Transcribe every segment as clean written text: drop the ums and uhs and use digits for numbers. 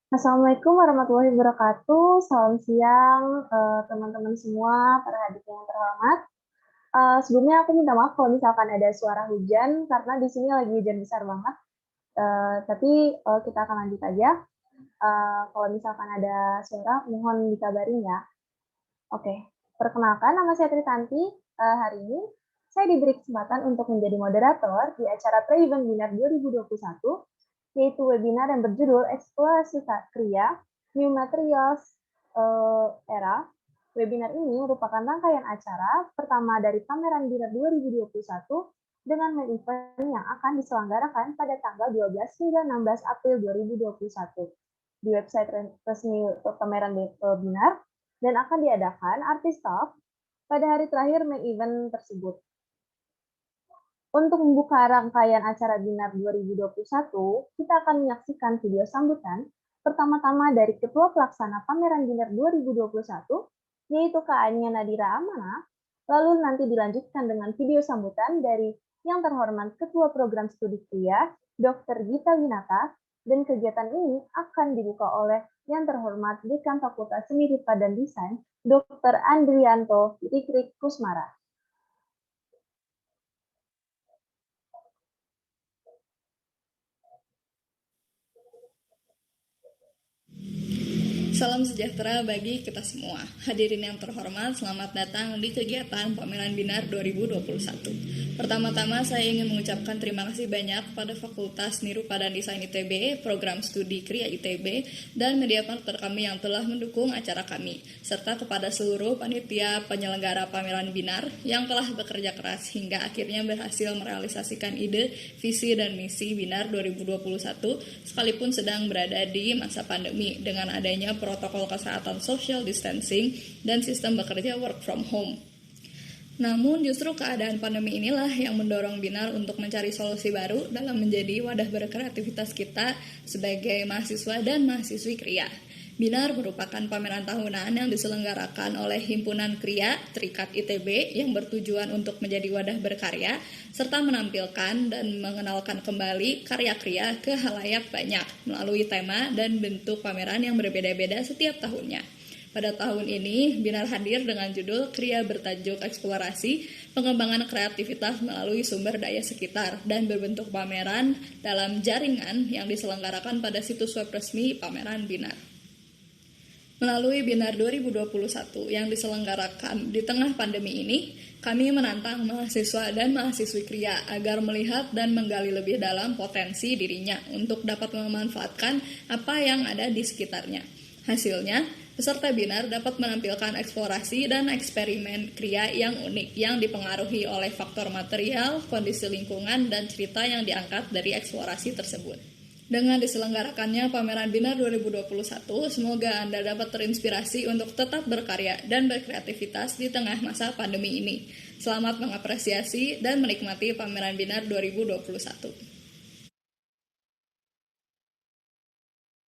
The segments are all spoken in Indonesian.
Assalamualaikum warahmatullahi wabarakatuh. Salam siang, teman-teman semua, para hadirin yang terhormat. Sebelumnya aku minta maaf kalau misalkan ada suara hujan, karena di sini lagi hujan besar banget. Tapi kita akan lanjut aja. Kalau misalkan ada suara, mohon dikabarin ya. Oke, perkenalkan nama saya Tritanti. Hari ini saya diberi kesempatan untuk menjadi moderator di acara Pre-Event Webinar 2021, yaitu webinar yang berjudul Eksplorasi Kria, New Materials Era. Webinar ini merupakan rangkaian acara pertama dari Pameran Binar 2021 dengan main event yang akan diselenggarakan pada tanggal 12 hingga 16 April 2021 di website resmi Pameran Binar dan akan diadakan artis staff pada hari terakhir main event tersebut. Untuk membuka rangkaian acara Binar 2021, kita akan menyaksikan video sambutan pertama-tama dari Ketua Pelaksana Pameran Binar 2021, yaitu Kak Anya Nadira Amanah, lalu nanti dilanjutkan dengan video sambutan dari yang terhormat Ketua Program Studi Kria, Dr. Gita Winata, dan kegiatan ini akan dibuka oleh yang terhormat Dekan Fakultas Seni Rupa dan Desain, Dr. Andrianto Rikrik Kusmara. Salam sejahtera bagi kita semua. Hadirin yang terhormat, selamat datang di kegiatan Pameran Binar 2021. Pertama-tama saya ingin mengucapkan terima kasih banyak pada Fakultas Seni Rupa dan Desain ITB, Program Studi Kria ITB, dan media partner kami yang telah mendukung acara kami, serta kepada seluruh panitia penyelenggara Pameran Binar yang telah bekerja keras hingga akhirnya berhasil merealisasikan ide, visi, dan misi Binar 2021 sekalipun sedang berada di masa pandemi dengan adanya protokol kesehatan social distancing dan sistem bekerja work from home. Namun justru keadaan pandemi inilah yang mendorong Binar untuk mencari solusi baru dalam menjadi wadah berkreativitas kita sebagai mahasiswa dan mahasiswi Kria. Binar merupakan pameran tahunan yang diselenggarakan oleh Himpunan Kria Terikat ITB yang bertujuan untuk menjadi wadah berkarya serta menampilkan dan mengenalkan kembali karya Kria ke halayak banyak melalui tema dan bentuk pameran yang berbeda-beda setiap tahunnya. Pada tahun ini, Binar hadir dengan judul Kria bertajuk Eksplorasi, Pengembangan Kreativitas Melalui Sumber Daya Sekitar dan berbentuk pameran dalam jaringan yang diselenggarakan pada situs web resmi Pameran Binar. Melalui Binar 2021 yang diselenggarakan di tengah pandemi ini, kami menantang mahasiswa dan mahasiswi Kria agar melihat dan menggali lebih dalam potensi dirinya untuk dapat memanfaatkan apa yang ada di sekitarnya. Hasilnya, peserta Binar dapat menampilkan eksplorasi dan eksperimen Kria yang unik yang dipengaruhi oleh faktor material, kondisi lingkungan, dan cerita yang diangkat dari eksplorasi tersebut. Dengan diselenggarakannya Pameran Binar 2021, semoga Anda dapat terinspirasi untuk tetap berkarya dan berkreativitas di tengah masa pandemi ini. Selamat mengapresiasi dan menikmati Pameran Binar 2021.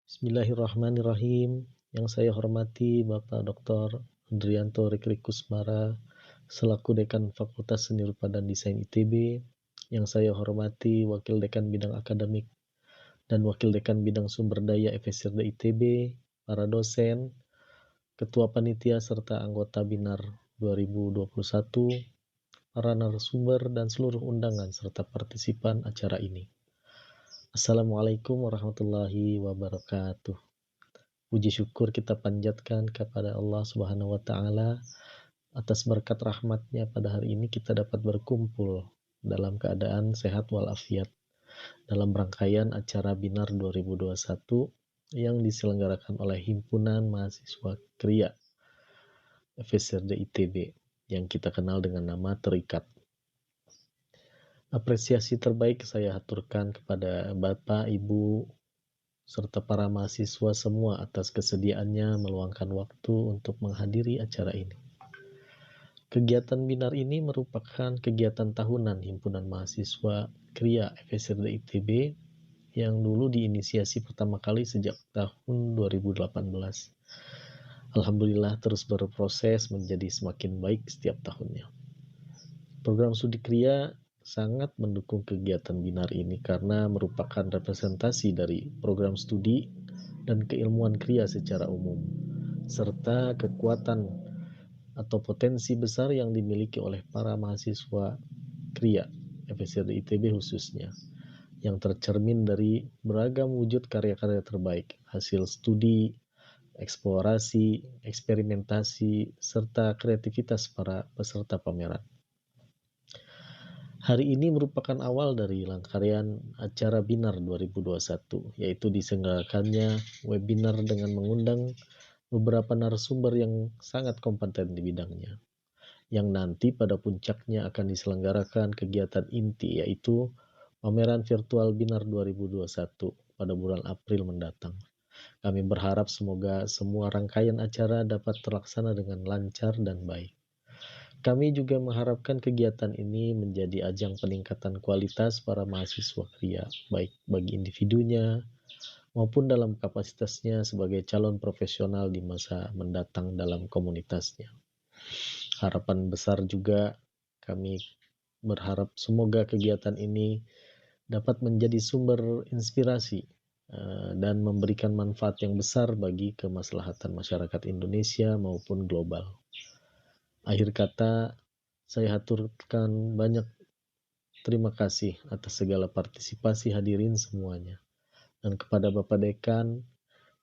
Bismillahirrahmanirrahim. Yang saya hormati Bapak Dr. Andrianto Rikrik Kusmara, selaku Dekan Fakultas Seni Rupa dan Desain ITB. Yang saya hormati Wakil Dekan Bidang Akademik dan Wakil Dekan Bidang Sumber Daya FSRD ITB, para dosen, Ketua Panitia serta anggota Binar 2021, para narasumber dan seluruh undangan serta partisipan acara ini. Assalamualaikum warahmatullahi wabarakatuh. Puji syukur kita panjatkan kepada Allah Subhanahu wa Ta'ala atas berkat rahmatnya pada hari ini kita dapat berkumpul dalam keadaan sehat walafiat dalam rangkaian acara Binar 2021 yang diselenggarakan oleh Himpunan Mahasiswa Kria FSRD ITB yang kita kenal dengan nama Terikat. Apresiasi terbaik saya haturkan kepada Bapak, Ibu, serta para mahasiswa semua atas kesediaannya meluangkan waktu untuk menghadiri acara ini. Kegiatan Binar ini merupakan kegiatan tahunan Himpunan Mahasiswa Kria FSRD ITB yang dulu diinisiasi pertama kali sejak tahun 2018. Alhamdulillah terus berproses menjadi semakin baik setiap tahunnya. Program studi Kria sangat mendukung kegiatan Binar ini karena merupakan representasi dari program studi dan keilmuan kriya secara umum, serta kekuatan atau potensi besar yang dimiliki oleh para mahasiswa kriya, FSRD ITB khususnya, yang tercermin dari beragam wujud karya-karya terbaik, hasil studi, eksplorasi, eksperimentasi, serta kreativitas para peserta pameran. Hari ini merupakan awal dari rangkaian acara Binar 2021, yaitu diselenggarakannya webinar dengan mengundang beberapa narasumber yang sangat kompeten di bidangnya, yang nanti pada puncaknya akan diselenggarakan kegiatan inti, yaitu pameran virtual Binar 2021 pada bulan April mendatang. Kami berharap semoga semua rangkaian acara dapat terlaksana dengan lancar dan baik. Kami juga mengharapkan kegiatan ini menjadi ajang peningkatan kualitas para mahasiswa kriya, baik bagi individunya maupun dalam kapasitasnya sebagai calon profesional di masa mendatang dalam komunitasnya. Harapan besar juga kami berharap semoga kegiatan ini dapat menjadi sumber inspirasi dan memberikan manfaat yang besar bagi kemaslahatan masyarakat Indonesia maupun global. Akhir kata, saya haturkan banyak terima kasih atas segala partisipasi hadirin semuanya. Dan kepada Bapak Dekan,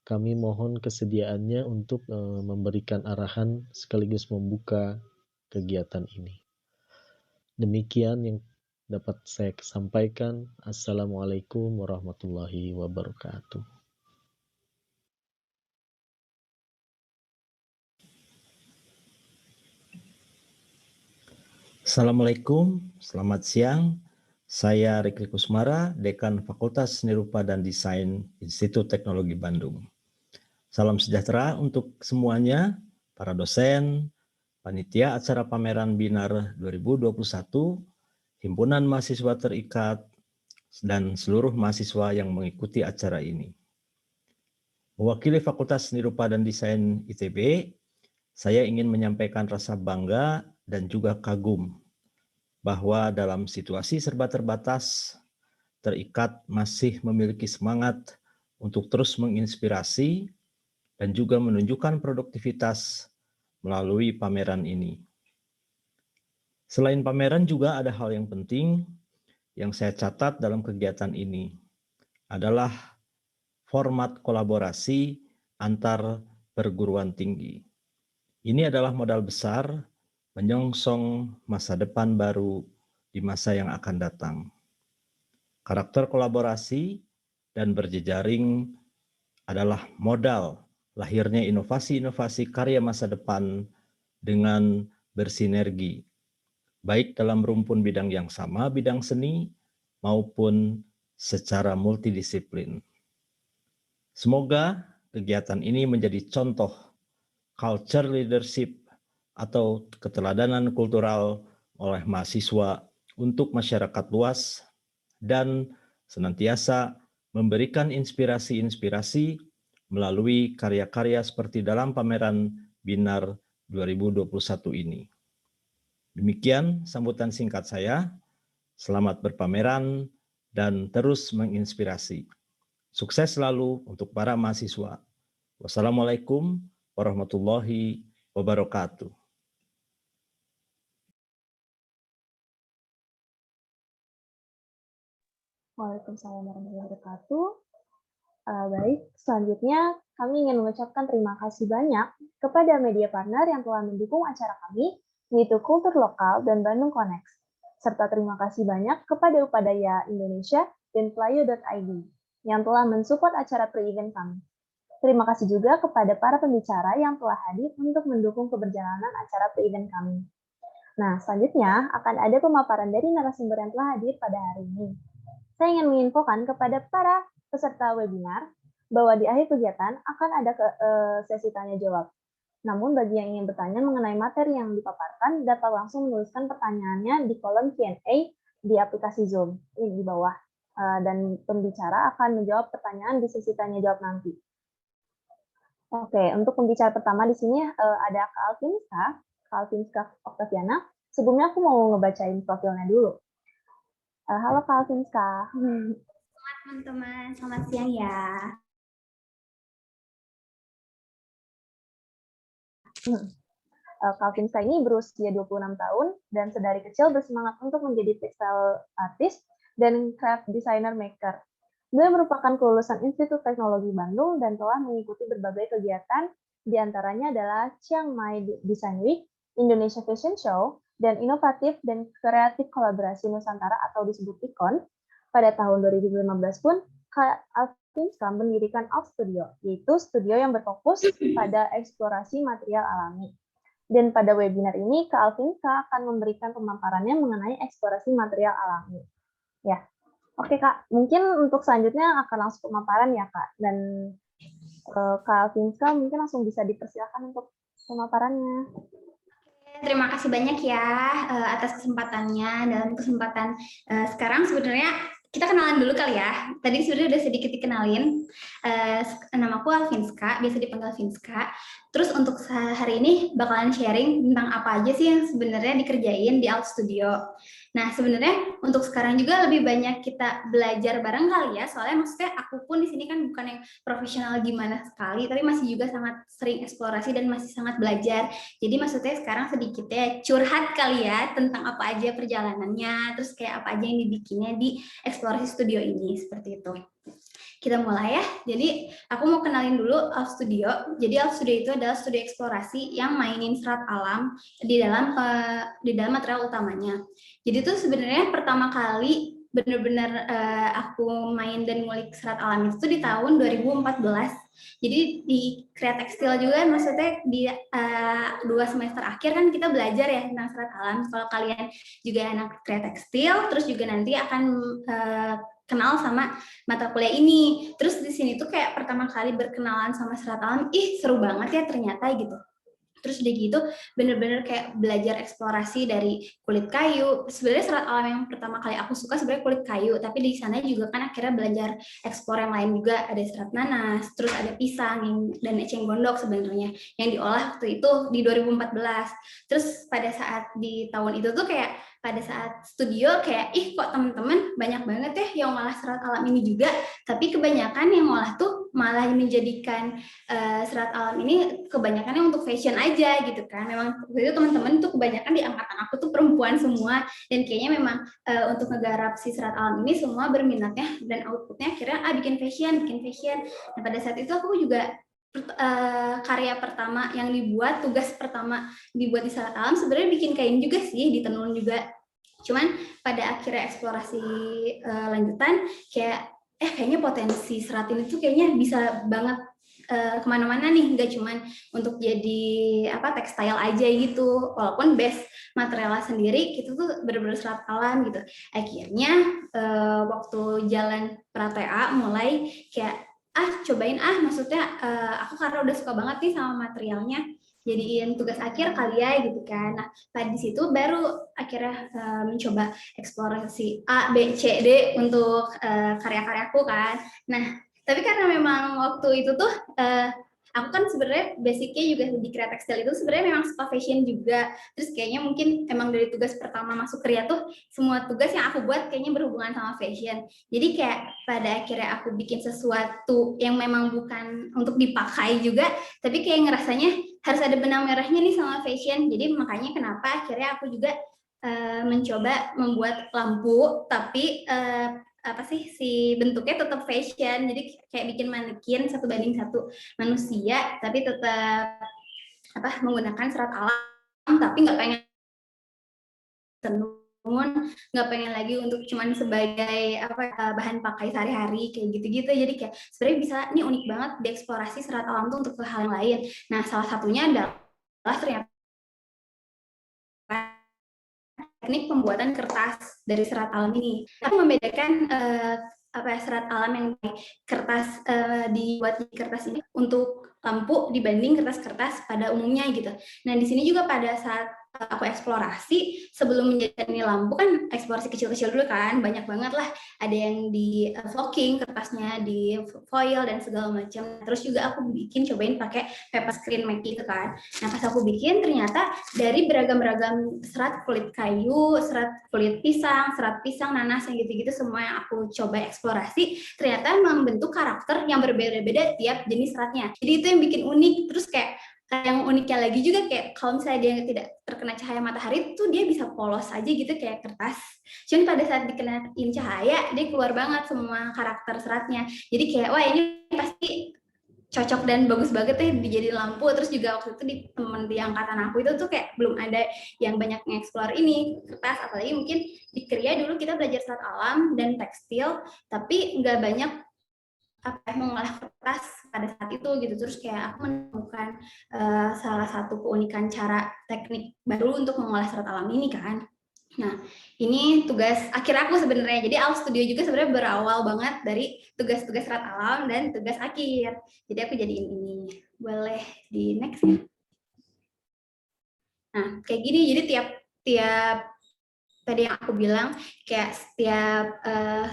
kami mohon kesediaannya untuk memberikan arahan sekaligus membuka kegiatan ini. Demikian yang dapat saya sampaikan. Assalamualaikum warahmatullahi wabarakatuh. Assalamualaikum, selamat siang. Saya Rikli Kusmara, Dekan Fakultas Seni Rupa dan Desain Institut Teknologi Bandung. Salam sejahtera untuk semuanya, para dosen, panitia acara pameran Binar 2021, himpunan mahasiswa terikat, dan seluruh mahasiswa yang mengikuti acara ini. Mewakili Fakultas Seni Rupa dan Desain ITB, saya ingin menyampaikan rasa bangga dan juga kagum bahwa dalam situasi serba terbatas, terikat masih memiliki semangat untuk terus menginspirasi dan juga menunjukkan produktivitas melalui pameran ini. Selain pameran juga ada hal yang penting yang saya catat dalam kegiatan ini adalah format kolaborasi antar perguruan tinggi. Ini adalah modal besar menyongsong masa depan baru di masa yang akan datang. Karakter kolaborasi dan berjejaring adalah modal lahirnya inovasi-inovasi karya masa depan dengan bersinergi, baik dalam rumpun bidang yang sama, bidang seni, maupun secara multidisiplin. Semoga kegiatan ini menjadi contoh culture leadership atau keteladanan kultural oleh mahasiswa untuk masyarakat luas dan senantiasa memberikan inspirasi-inspirasi melalui karya-karya seperti dalam pameran Binar 2021 ini. Demikian sambutan singkat saya. Selamat berpameran dan terus menginspirasi. Sukses selalu untuk para mahasiswa. Wassalamualaikum warahmatullahi wabarakatuh. Waalaikumsalam warahmatullahi wabarakatuh. Baik, selanjutnya kami ingin mengucapkan terima kasih banyak kepada media partner yang telah mendukung acara kami, yaitu Kultur Lokal dan Bandung Connect. Serta terima kasih banyak kepada Upadaya Indonesia dan Playo.id yang telah mensupport acara pre-event kami. Terima kasih juga kepada para pembicara yang telah hadir untuk mendukung keberjalanan acara pre-event kami. Nah, selanjutnya akan ada pemaparan dari narasumber yang telah hadir pada hari ini. Saya ingin menginfokan kepada para peserta webinar bahwa di akhir kegiatan akan ada sesi tanya-jawab. Namun bagi yang ingin bertanya mengenai materi yang dipaparkan, dapat langsung menuliskan pertanyaannya di kolom Q&A di aplikasi Zoom ini di bawah. Dan pembicara akan menjawab pertanyaan di sesi tanya-jawab nanti. Oke, untuk pembicara pertama di sini ada Kak Alvinska Oktaviana. Sebelumnya aku mau ngebacain profilnya dulu. Halo Kak Alvinska. Selamat teman-teman, selamat siang ya. Kalvinska ini berusia 26 tahun dan sedari kecil bersemangat untuk menjadi textile artist dan craft designer maker. Beliau merupakan kelulusan Institut Teknologi Bandung dan telah mengikuti berbagai kegiatan, di antaranya adalah Chiang Mai Design Week, Indonesia Fashion Show, dan Inovatif dan Kreatif Kolaborasi Nusantara atau disebut IKON. Pada tahun 2015 pun, Kalvinska mendirikan Alt Studio, yaitu studio yang berfokus pada eksplorasi material alami. Dan pada webinar ini, Kak Alvinska akan memberikan pemaparannya mengenai eksplorasi material alami. Ya, oke Kak, mungkin untuk selanjutnya akan langsung pemaparan ya Kak. Dan Kak Alvinska mungkin langsung bisa dipersilakan untuk pemaparannya. Terima kasih banyak ya atas kesempatannya. Dalam kesempatan sekarang sebenarnya kita kenalan dulu kali ya. Tadi sebenarnya udah sedikit dikenalin. Namaku Alvinska, biasa dipanggil Vinska. Terus untuk hari ini bakalan sharing tentang apa aja sih yang sebenarnya dikerjain di Alt Studio. Nah, sebenarnya untuk sekarang juga lebih banyak kita belajar bareng kali ya. Soalnya maksudnya aku pun di sini kan bukan yang profesional gimana sekali, tapi masih juga sangat sering eksplorasi dan masih sangat belajar. Jadi maksudnya sekarang sedikitnya curhat kali ya tentang apa aja perjalanannya, terus kayak apa aja yang dibikinnya di eksplorasi studio ini, seperti itu. Kita mulai ya. Jadi aku mau kenalin dulu Alt Studio. Jadi Alt Studio itu adalah studio eksplorasi yang mainin serat alam di dalam material utamanya. Jadi itu sebenarnya pertama kali benar-benar aku main dan ngulik serat alam itu di tahun 2014. Jadi di Kreat Tekstil juga maksudnya di 2 semester akhir kan kita belajar ya tentang serat alam. Kalau kalian juga anak Kreat Tekstil, terus juga nanti akan kenal sama mata kuliah ini. Terus di sini tuh kayak pertama kali berkenalan sama serat alam, seru banget ya ternyata gitu. Terus udah gitu bener-bener kayak belajar eksplorasi dari kulit kayu. Sebenarnya serat alam yang pertama kali aku suka sebenarnya kulit kayu, tapi di sana juga kan akhirnya belajar eksplor yang lain juga, ada serat nanas, terus ada pisang dan eceng gondok sebenarnya yang diolah waktu itu di 2014. Terus pada saat di tahun itu tuh kayak pada saat studio kayak kok teman-teman banyak banget ya yang malah serat alam ini juga, tapi kebanyakan yang malah tuh malah menjadikan serat alam ini kebanyakannya untuk fashion aja gitu kan. Memang itu teman-teman tuh kebanyakan di angkatan aku tuh perempuan semua, dan kayaknya memang untuk ngegarap si serat alam ini semua berminatnya dan outputnya akhirnya bikin fashion. Nah pada saat itu aku juga karya pertama yang dibuat, tugas pertama dibuat di serat alam sebenarnya bikin kain juga sih, di tenun juga. Cuman pada akhirnya eksplorasi lanjutan kayak kayaknya potensi serat ini tuh kayaknya bisa banget kemana-mana nih, nggak cuman untuk jadi tekstil aja gitu, walaupun base materialnya sendiri itu tuh bener-bener serat alam gitu. Akhirnya waktu jalan pra-TA mulai kayak cobain maksudnya aku karena udah suka banget nih sama materialnya, jadiin tugas akhir kali ya gitu kan. Nah pada di situ baru akhirnya mencoba eksplorasi A, B, C, D untuk karya-karyaku kan. Nah tapi karena memang waktu itu tuh aku kan sebenarnya basicnya juga di Kreat Tekstil itu sebenarnya memang suka fashion juga. Terus kayaknya mungkin emang dari tugas pertama masuk Kreat tuh semua tugas yang aku buat kayaknya berhubungan sama fashion. Jadi kayak pada akhirnya aku bikin sesuatu yang memang bukan untuk dipakai juga, tapi kayak ngerasanya harus ada benang merahnya nih sama fashion. Jadi makanya kenapa akhirnya aku juga mencoba membuat lampu, tapi si bentuknya tetap fashion. Jadi kayak bikin manekin 1:1 manusia, tapi tetap menggunakan serat alam, tapi nggak pengen tenun, nggak pengen lagi untuk cuman sebagai bahan pakai sehari-hari kayak gitu-gitu. Jadi kayak sebenarnya bisa nih unik banget dieksplorasi serat alam tuh untuk hal yang lain. Nah salah satunya adalah ternyata teknik pembuatan kertas dari serat alam ini. Aku membedakan serat alam yang kertas dibuat di kertas ini untuk lampu dibanding kertas-kertas pada umumnya gitu. Nah di sini juga pada saat aku eksplorasi sebelum menjadi lampu kan eksplorasi kecil-kecil dulu kan, banyak banget lah, ada yang di flocking kertasnya, di foil dan segala macam. Terus juga aku cobain pakai paper screen making gitu kan. Nah pas aku bikin ternyata dari beragam-beragam serat kulit kayu, serat kulit pisang, serat pisang, nanas yang gitu-gitu semua yang aku coba eksplorasi ternyata membentuk karakter yang berbeda-beda tiap jenis seratnya. Jadi itu yang bikin unik. Terus kayak yang uniknya lagi juga kayak kalau misalnya dia tidak terkena cahaya matahari tuh dia bisa polos aja gitu kayak kertas. Cuman pada saat dikenain cahaya dia keluar banget semua karakter seratnya. Jadi kayak wah ini pasti cocok dan bagus banget ya dijadiin lampu. Terus juga waktu itu di temen di angkatan aku itu tuh kayak belum ada yang banyak nge-explore ini kertas, apalagi mungkin di Kria dulu kita belajar serat alam dan tekstil, tapi nggak banyak mengolah kertas pada saat itu gitu. Terus kayak aku menemukan salah satu keunikan cara teknik baru untuk mengolah serat alam ini kan. Nah, ini tugas akhir aku sebenarnya. Jadi Al Studio juga sebenarnya berawal banget dari tugas-tugas serat alam dan tugas akhir. Jadi aku jadiin ini. Boleh di next ya. Nah, kayak gini. Jadi tiap tadi yang aku bilang kayak setiap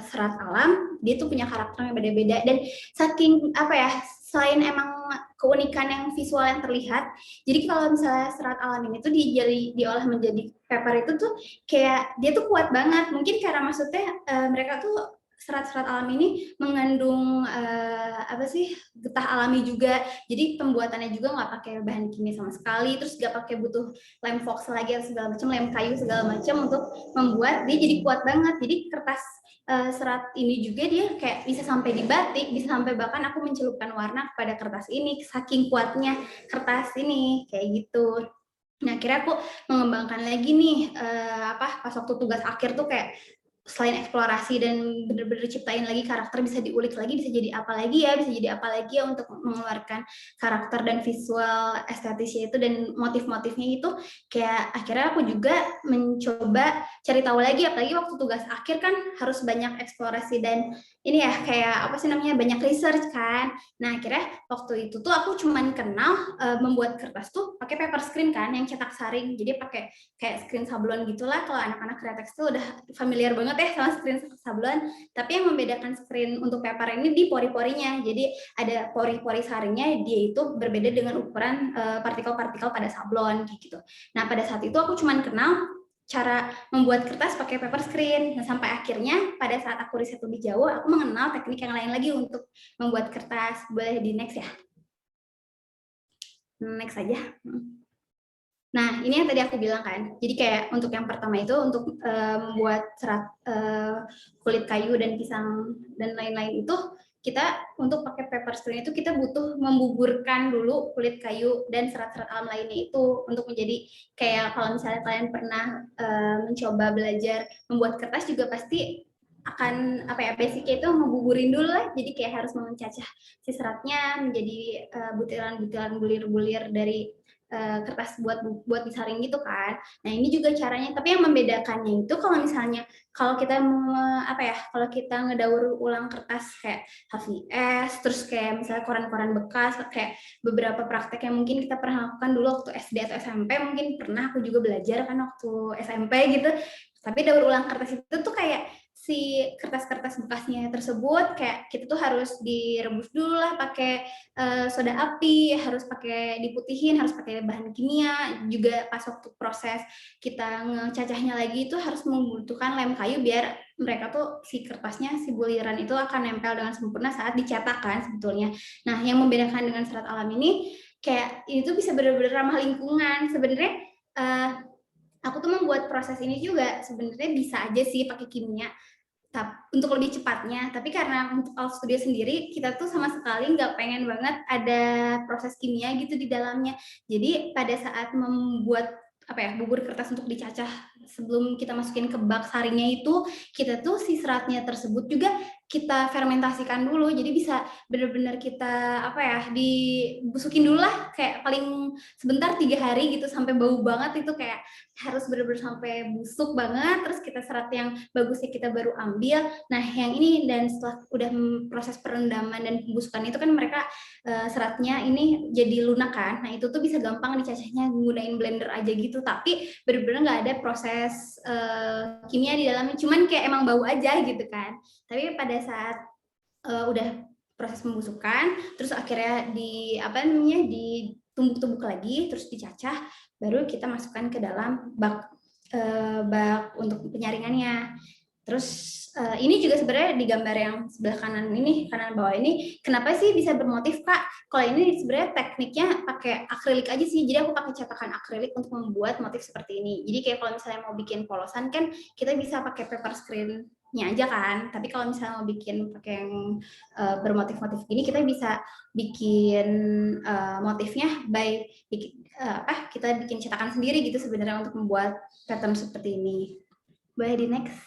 serat alam dia tuh punya karakter yang beda-beda, dan saking apa ya, selain emang keunikan yang visual yang terlihat, jadi kalau misalnya serat alam ini tuh diolah menjadi paper itu tuh kayak dia tuh kuat banget. Mungkin karena maksudnya mereka tuh serat-serat alam ini mengandung apa sih, getah alami juga, jadi pembuatannya juga nggak pakai bahan kimia sama sekali, terus nggak pakai butuh lem fox lagi atau segala macam, lem kayu segala macam untuk membuat dia jadi kuat banget. Jadi kertas serat ini juga dia kayak bisa sampai di batik, bisa sampai bahkan aku mencelupkan warna kepada kertas ini, saking kuatnya kertas ini kayak gitu. Nah, akhirnya aku mengembangkan lagi nih pas waktu tugas akhir tuh kayak selain eksplorasi dan bener-bener ciptain lagi karakter, bisa diulik lagi, bisa jadi apa lagi ya untuk mengeluarkan karakter dan visual estetisnya itu dan motif-motifnya itu. Kayak akhirnya aku juga mencoba cari tahu lagi, apalagi waktu tugas akhir kan harus banyak eksplorasi dan ini ya kayak apa sih namanya, banyak research kan. Nah, akhirnya waktu itu tuh aku cuman kenal membuat kertas tuh pakai paper screen kan, yang cetak saring. Jadi pakai kayak screen sablon gitulah. Kalau anak-anak kreatif tuh udah familiar banget ya sama screen sablon. Tapi yang membedakan screen untuk paper ini di pori-porinya. Jadi ada pori-pori saringnya, dia itu berbeda dengan ukuran partikel-partikel pada sablon gitu. Nah, pada saat itu aku cuman kenal cara membuat kertas pakai paper screen. Nah, sampai akhirnya pada saat aku riset lebih jauh, aku mengenal teknik yang lain lagi untuk membuat kertas. Boleh di next ya. Next aja. Nah, ini yang tadi aku bilang kan. Jadi kayak untuk yang pertama itu untuk membuat serat kulit kayu dan pisang dan lain-lain itu, kita untuk pakai paper screen itu kita butuh membuburkan dulu kulit kayu dan serat-serat alam lainnya itu untuk menjadi kayak, kalau misalnya kalian pernah mencoba belajar membuat kertas juga pasti akan apa ya, basicnya itu ngebuburin dulu lah. Jadi kayak harus mencacah si seratnya menjadi butiran-butiran bulir-bulir dari kertas buat disaring gitu kan. Nah, ini juga caranya. Tapi yang membedakannya itu kalau kita kalau kita ngedaur ulang kertas kayak HVS, terus kayak misalnya koran-koran bekas, kayak beberapa praktek yang mungkin kita pernah lakukan dulu waktu SD atau SMP, mungkin pernah aku juga belajar kan waktu SMP gitu. Tapi daur ulang kertas itu tuh kayak si kertas-kertas bekasnya tersebut kayak kita tuh harus direbus dulu lah pakai soda api, harus pakai diputihin, harus pakai bahan kimia juga. Pas waktu proses kita ngecacahnya lagi itu harus membutuhkan lem kayu biar mereka tuh si kertasnya, si buliran itu akan nempel dengan sempurna saat dicetak kan sebetulnya. Nah, yang membedakan dengan serat alam ini kayak itu bisa benar-benar ramah lingkungan. Sebenarnya aku tuh membuat proses ini juga sebenarnya bisa aja sih pakai kimia untuk lebih cepatnya, tapi karena untuk Al Studio sendiri kita tuh sama sekali nggak pengen banget ada proses kimia gitu di dalamnya. Jadi pada saat membuat bubur kertas untuk dicacah, sebelum kita masukin ke bak saringnya itu, kita tuh si seratnya tersebut juga kita fermentasikan dulu. Jadi bisa benar-benar kita dibusukin dulu lah, kayak paling sebentar 3 hari gitu sampai bau banget, itu kayak harus benar-benar sampai busuk banget. Terus kita serat yang bagusnya kita baru ambil. Nah, yang ini dan setelah udah proses perendaman dan pembusukan itu kan mereka seratnya ini jadi lunak kan. Nah, itu tuh bisa gampang dicacahnya gunain blender aja gitu. Tapi benar-benar nggak ada proses kimia di dalamnya. Cuman kayak emang bau aja gitu kan. Tapi pada saat udah proses pembusukan, terus akhirnya ditumbuk-tumbuk lagi, terus dicacah, baru kita masukkan ke dalam bak untuk penyaringannya. Terus ini juga sebenarnya di gambar yang sebelah kanan ini, kanan bawah ini, kenapa sih bisa bermotif Kak? Kalau ini sebenarnya tekniknya pakai akrilik aja sih, jadi aku pakai cetakan akrilik untuk membuat motif seperti ini. Jadi kayak kalau misalnya mau bikin polosan kan kita bisa pakai paper screen-nya aja kan, tapi kalau misalnya mau bikin pakai yang bermotif-motif gini, kita bisa bikin motifnya by kita bikin cetakan sendiri gitu sebenarnya untuk membuat pattern seperti ini. Boleh di next.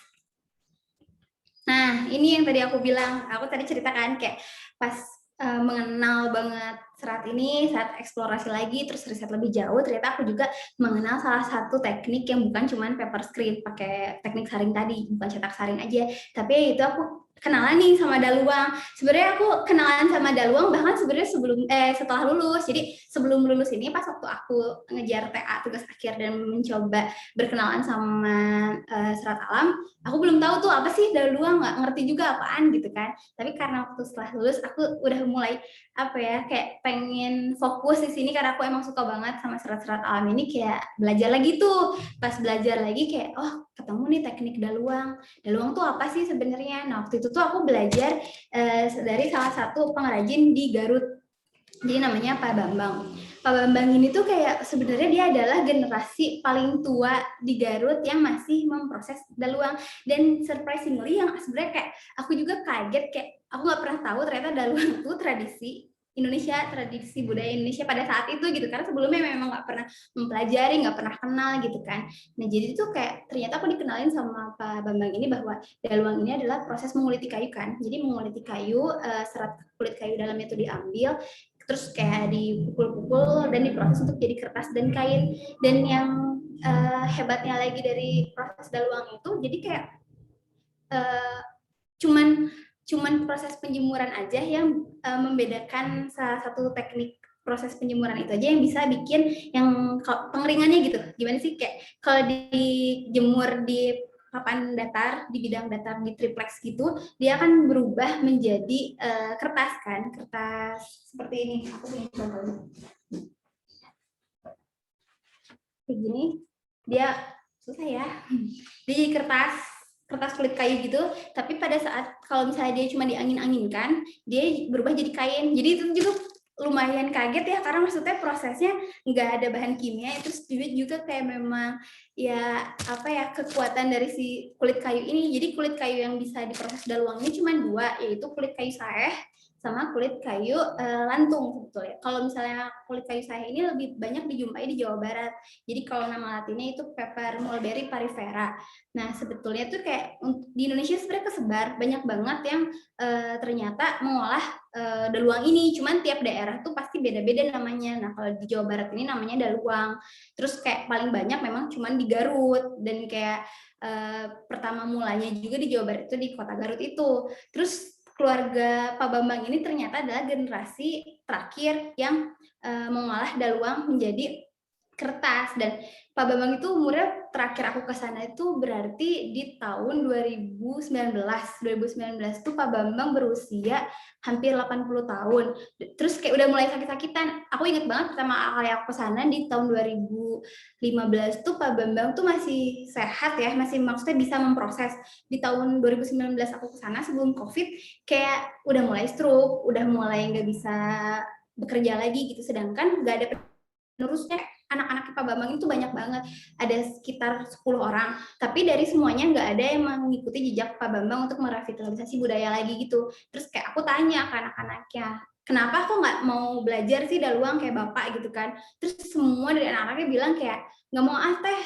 Nah, ini yang tadi aku bilang, aku tadi ceritakan kayak pas mengenal banget serat ini, saat eksplorasi lagi, terus riset lebih jauh, ternyata aku juga mengenal salah satu teknik yang bukan cuman paper screen, pakai teknik saring tadi, bukan cetak saring aja, tapi itu aku kenalan nih sama daluang. Sebenarnya aku kenalan sama daluang bahkan sebenarnya setelah lulus. Jadi sebelum lulus ini pas waktu aku ngejar TA tugas akhir dan mencoba berkenalan sama serat alam, aku belum tahu tuh apa sih daluang, nggak ngerti juga apaan gitu kan. Tapi karena waktu setelah lulus aku udah mulai kayak pengen fokus di sini karena aku emang suka banget sama serat-serat alam ini, kayak belajar lagi tuh. Pas belajar lagi kayak ketemu nih teknik daluang. Daluang tuh apa sih sebenarnya? Nah, waktu itu tuh aku belajar dari salah satu pengrajin di Garut. Jadi namanya Pak Bambang. Pak Bambang ini tuh kayak sebenarnya dia adalah generasi paling tua di Garut yang masih memproses daluang. Dan surprisingly yang sebenarnya kayak aku juga kaget, kayak aku nggak pernah tahu ternyata daluang itu tradisi Indonesia, tradisi budaya Indonesia pada saat itu gitu, karena sebelumnya memang nggak pernah mempelajari, nggak pernah kenal gitu kan. Nah jadi itu kayak ternyata aku dikenalin sama Pak Bambang ini bahwa daluang ini adalah proses menguliti kayu kan. Jadi menguliti kayu, serat kulit kayu dalamnya itu diambil, terus kayak dipukul-pukul dan diproses untuk jadi kertas dan kain. Dan yang hebatnya lagi dari proses daluang itu, jadi kayak cuman proses penjemuran aja yang membedakan salah satu teknik proses penjemuran itu aja yang bisa bikin yang pengeringannya gitu. Gimana sih, kayak kalau dijemur di papan datar, di bidang datar, di triplex gitu, dia akan berubah menjadi kertas kan, kertas seperti ini. Aku punya contohnya. Kayak gini, dia susah ya. Dia kertas kulit kayu gitu, tapi pada saat kalau misalnya dia cuma diangin-anginkan, dia berubah jadi kain. Jadi itu juga lumayan kaget ya, karena maksudnya prosesnya nggak ada bahan kimia, terus juga kayak memang kekuatan dari si kulit kayu ini. Jadi kulit kayu yang bisa diproses daluang ini cuma dua, yaitu kulit kayu saeh sama kulit kayu lantung sebetulnya. Kalau misalnya kulit kayu saeh ini lebih banyak dijumpai di Jawa Barat. Jadi kalau nama latinnya itu Paper mulberry parifera. Nah sebetulnya tuh kayak di Indonesia sebenarnya kesebar banyak banget yang ternyata mengolah daluang ini. Cuman tiap daerah tuh pasti beda-beda namanya. Nah kalau di Jawa Barat ini namanya daluang. Terus kayak paling banyak memang cuman di Garut, dan kayak pertama mulanya juga di Jawa Barat itu di kota Garut itu. Terus keluarga Pak Bambang ini ternyata adalah generasi terakhir yang mengolah daluang menjadi kertas. Dan Pak Bambang itu umurnya terakhir aku ke sana itu berarti di tahun 2019 tuh Pak Bambang berusia hampir 80 tahun. Terus kayak udah mulai sakit-sakitan. Aku inget banget pertama kali aku ke sana di tahun 2015 tuh Pak Bambang tuh masih sehat ya, masih maksudnya bisa memproses. Di tahun 2019 aku ke sana sebelum Covid, kayak udah mulai stroke, udah mulai nggak bisa bekerja lagi gitu, sedangkan nggak ada penerusnya. Anak-anak Pak Bambang itu banyak banget, ada sekitar 10 orang, tapi dari semuanya nggak ada yang mengikuti jejak Pak Bambang untuk merevitalisasi budaya lagi gitu. Terus kayak aku tanya ke anak-anaknya, kenapa kok nggak mau belajar sih daluang kayak bapak gitu kan. Terus semua dari anak-anaknya bilang kayak nggak mau teh,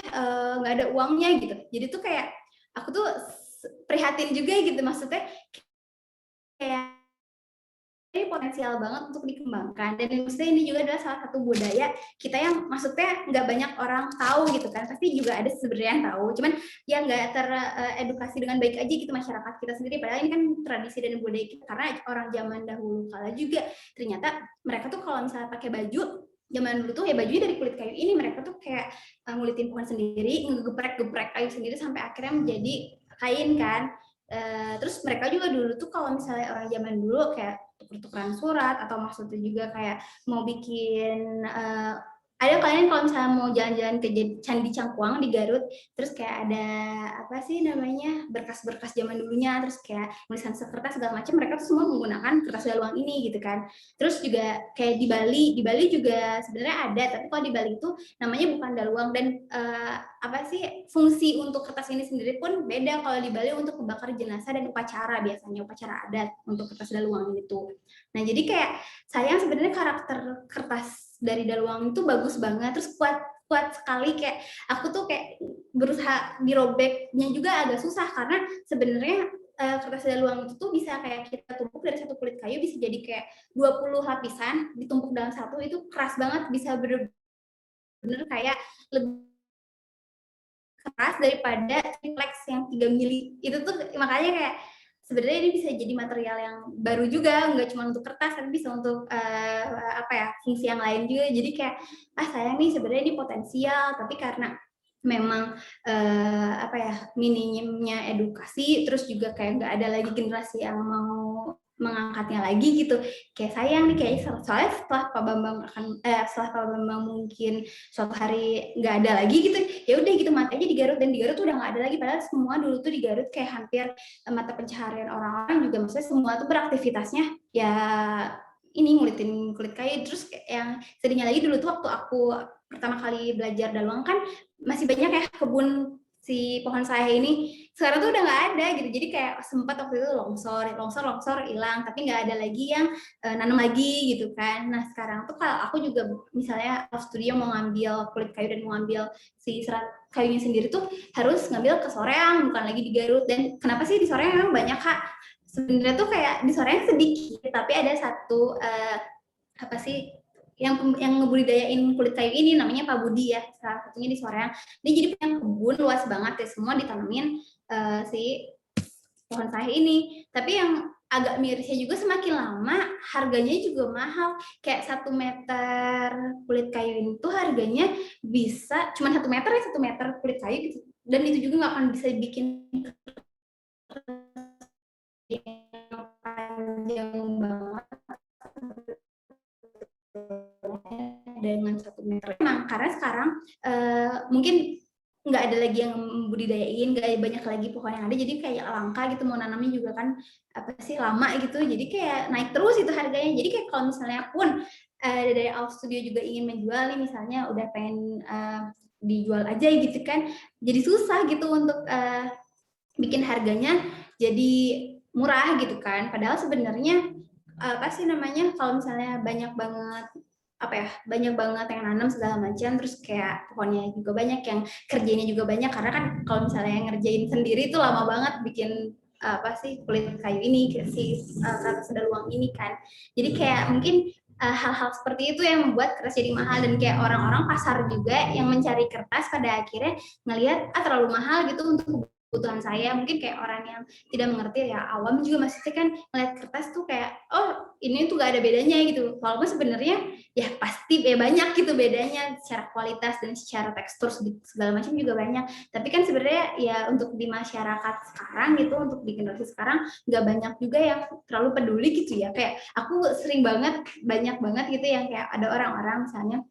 nggak ada uangnya gitu. Jadi tuh kayak aku tuh prihatin juga gitu, maksudnya kayak ini potensial banget untuk dikembangkan. Dan maksudnya ini juga adalah salah satu budaya kita yang maksudnya nggak banyak orang tahu gitu kan. Pasti juga ada sebenarnya yang tahu, cuman ya nggak teredukasi dengan baik aja gitu masyarakat kita sendiri. Padahal ini kan tradisi dan budaya kita, karena orang zaman dahulu kala juga ternyata mereka tuh kalau misalnya pakai baju zaman dulu tuh ya bajunya dari kulit kayu ini, mereka tuh kayak ngulitin pohon sendiri, ngegeprek-geprek kayu sendiri sampai akhirnya menjadi kain kan. Terus mereka juga dulu tuh kalau misalnya orang zaman dulu kayak tuker-tukeran surat, atau maksudnya juga kayak mau bikin ada kalian kalau misalnya mau jalan-jalan ke Candi Cangkuang di Garut, terus kayak ada apa sih namanya berkas-berkas zaman dulunya, terus kayak tulisan sekertas segala macam, mereka tuh semua menggunakan kertas daluang ini gitu kan. Terus juga kayak di Bali juga sebenarnya ada, tapi kalau di Bali itu namanya bukan daluang, dan apa sih fungsi untuk kertas ini sendiri pun beda. Kalau di Bali untuk membakar jenazah dan upacara, biasanya upacara adat untuk kertas daluang itu. Nah jadi kayak sayang sebenarnya karakter kertas dari daluang itu bagus banget, terus kuat sekali, kayak aku tuh kayak berusaha dirobeknya juga agak susah, karena sebenarnya kertas daluang itu tuh bisa kayak kita tumpuk dari satu kulit kayu bisa jadi kayak 20 lapisan ditumpuk dalam satu, itu keras banget, bisa bener-bener kayak lebih keras daripada triplex yang 3 mili itu tuh. Makanya kayak sebenarnya ini bisa jadi material yang baru juga, nggak cuma untuk kertas tapi bisa untuk apa ya, fungsi yang lain juga. Jadi kayak sayang nih sebenarnya ini potensial, tapi karena memang apa ya, minimnya edukasi, terus juga kayak nggak ada lagi generasi yang mau mengangkatnya lagi gitu. Kayak sayang nih, kayak soalnya setelah Pak Bambang mungkin suatu hari nggak ada lagi gitu, ya udah gitu mati aja di Garut, dan di Garut tuh udah nggak ada lagi, padahal semua dulu tuh di Garut kayak hampir mata pencaharian orang-orang juga, maksudnya semua tuh beraktivitasnya ya ini ngulitin kulit kayu. Terus yang sedihnya lagi, dulu tuh waktu aku pertama kali belajar daluang kan masih banyak ya kebun si pohon saya ini, sekarang tuh udah nggak ada gitu. Jadi kayak sempat waktu itu longsor hilang, tapi nggak ada lagi yang nanam lagi gitu kan. Nah sekarang tuh kalau aku juga misalnya studio mau ngambil kulit kayu dan mau ngambil si serat kayunya sendiri tuh harus ngambil ke Soreang, bukan lagi di Garut. Dan kenapa sih di Soreang memang banyak Kak? Sebenarnya tuh kayak di Soreang sedikit, tapi ada satu apa sih yang ngebudidayain kulit kayu ini, namanya Pak Budi ya, salah satunya di Soreang. Dia jadi punya kebun luas banget ya, semua ditanemin si pohon sahe ini. Tapi yang agak mirisnya juga, semakin lama harganya juga mahal. Kayak 1 meter kulit kayu ini tuh harganya bisa cuma 1 meter ya, 1 meter kulit kayu gitu. Dan itu juga nggak akan bisa bikin panjang banget dengan 1 meter. Memang karena sekarang mungkin nggak ada lagi yang budidayain, nggak banyak lagi pohon yang ada, jadi kayak langka gitu, mau nanamnya juga kan apa sih lama gitu, jadi kayak naik terus itu harganya. Jadi kayak kalau misalnya pun dari Alf Studio juga ingin menjual nih, misalnya udah pengen dijual aja gitu kan, jadi susah gitu untuk bikin harganya jadi murah gitu kan. Padahal sebenarnya apa sih namanya, kalau misalnya banyak banget apa ya, banyak banget yang nanam segala macam, terus kayak pohonnya juga banyak, yang kerjanya juga banyak, karena kan kalau misalnya yang ngerjain sendiri itu lama banget bikin apa sih kulit kayu ini, si kertas daluang ini kan. Jadi kayak mungkin hal-hal seperti itu yang membuat kertas jadi mahal, dan kayak orang-orang pasar juga yang mencari kertas pada akhirnya ngelihat terlalu mahal gitu untuk kebutuhan saya. Mungkin kayak orang yang tidak mengerti ya, awam juga masih kan ngeliat kertas tuh kayak oh ini tuh gak ada bedanya gitu, walaupun sebenarnya ya pasti banyak gitu bedanya secara kualitas dan secara tekstur segala macam juga banyak. Tapi kan sebenarnya ya untuk di masyarakat sekarang gitu, untuk di generasi sekarang nggak banyak juga yang terlalu peduli gitu ya. Kayak aku sering banget, banyak banget gitu yang kayak ada orang-orang misalnya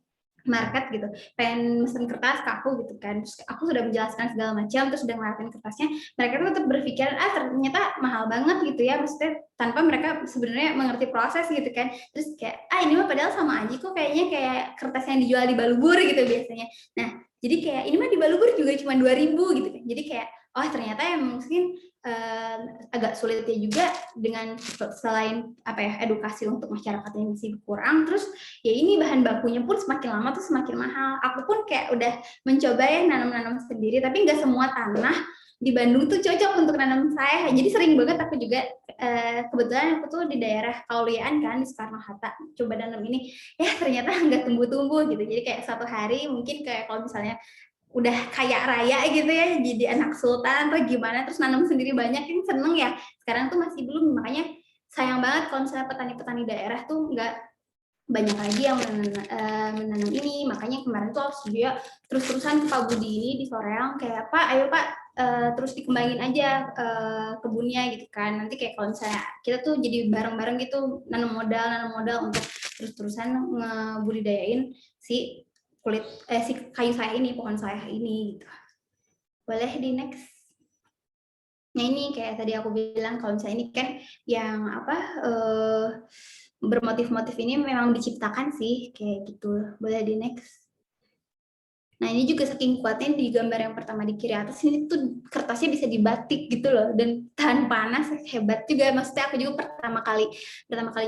market gitu, pengen mesen kertas ke aku gitu kan, terus aku sudah menjelaskan segala macam, terus sudah ngeliatin kertasnya, mereka tuh tetap berpikiran ternyata mahal banget gitu ya, maksudnya tanpa mereka sebenarnya mengerti proses gitu kan. Terus kayak ini mah padahal sama aja kok, kayaknya kayak kertas yang dijual di Balubur gitu biasanya. Nah jadi kayak ini mah di Balubur juga cuma 2.000 gitu kan. Jadi kayak oh ternyata yang mungkin agak sulitnya juga dengan selain apa ya, edukasi untuk masyarakat yang masih kurang, terus ya ini bahan bakunya pun semakin lama tuh semakin mahal. Aku pun kayak udah mencoba ya nanam-nanam sendiri, tapi nggak semua tanah di Bandung tuh cocok untuk nanam saya. Jadi sering banget aku juga kebetulan aku tuh di daerah Kauliaan kan, di Soekarno-Hatta, coba nanam ini ya ternyata nggak tumbuh-tumbuh gitu. Jadi kayak suatu hari mungkin kayak kalau misalnya udah kaya raya gitu ya, jadi anak sultan atau gimana, terus nanam sendiri banyak kan seneng ya. Sekarang tuh masih belum, makanya sayang banget kalau misalnya petani-petani daerah tuh nggak banyak lagi yang menanam ini. Makanya kemarin tuh harus juga terus-terusan ke Pak Budi ini di Soreang, kayak Pak ayo Pak terus dikembangin aja kebunnya gitu kan. Nanti kayak kalau misalnya kita tuh jadi bareng-bareng gitu, nanam modal untuk terus-terusan ngebudidayain si si kayu saya ini, pohon saya ini gitu. Boleh di next. Nah ini kayak tadi aku bilang kalau misalnya ini kan yang bermotif-motif ini memang diciptakan sih kayak gitu. Boleh di next. Nah ini juga saking kuatnya di gambar yang pertama di kiri atas ini tuh kertasnya bisa dibatik gitu loh dan tahan panas, hebat juga. Maksudnya aku juga pertama kali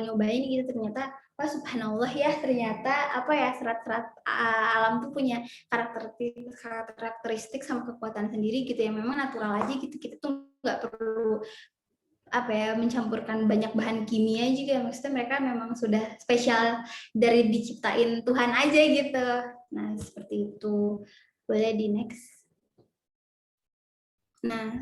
nyobain gitu ternyata wah subhanallah ya, ternyata serat-serat alam tuh punya karakteristik sama kekuatan sendiri gitu ya, memang natural aja gitu, kita tuh nggak perlu mencampurkan banyak bahan kimia juga, maksudnya mereka memang sudah spesial dari diciptain Tuhan aja gitu. Nah seperti itu. Boleh di next. Nah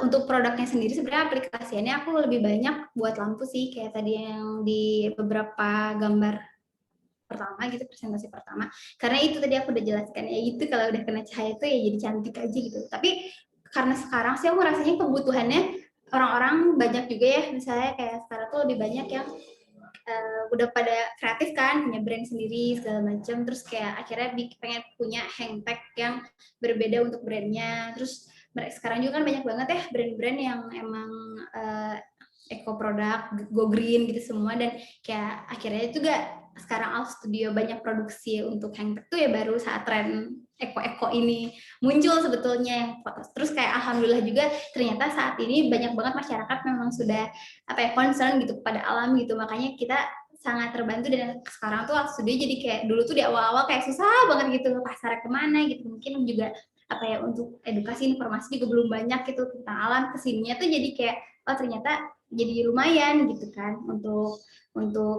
untuk produknya sendiri sebenarnya aplikasinya aku lebih banyak buat lampu sih, kayak tadi yang di beberapa gambar pertama gitu, presentasi pertama, karena itu tadi aku udah jelaskan ya, itu kalau udah kena cahaya itu ya jadi cantik aja gitu. Tapi karena sekarang sih aku rasanya kebutuhannya orang-orang banyak juga ya, misalnya kayak sekarang tuh lebih banyak yang udah pada kreatif kan, punya brand sendiri segala macam, terus kayak akhirnya pengen punya hang tag yang berbeda untuk brandnya. Terus sekarang juga kan banyak banget ya brand-brand yang emang eco produk, go green gitu semua, dan kayak akhirnya juga sekarang Alt Studio banyak produksi untuk hang tag tuh ya baru saat tren eko-eko ini muncul sebetulnya yang foto. Terus kayak alhamdulillah juga ternyata saat ini banyak banget masyarakat memang sudah concern gitu kepada alam gitu, makanya kita sangat terbantu. Dan sekarang tuh Alt Studio jadi kayak dulu tuh di awal-awal kayak susah banget gitu pasarnya kemana gitu, mungkin juga untuk edukasi informasi juga belum banyak gitu tentang alam, kesininya tuh jadi kayak oh ternyata jadi lumayan gitu kan untuk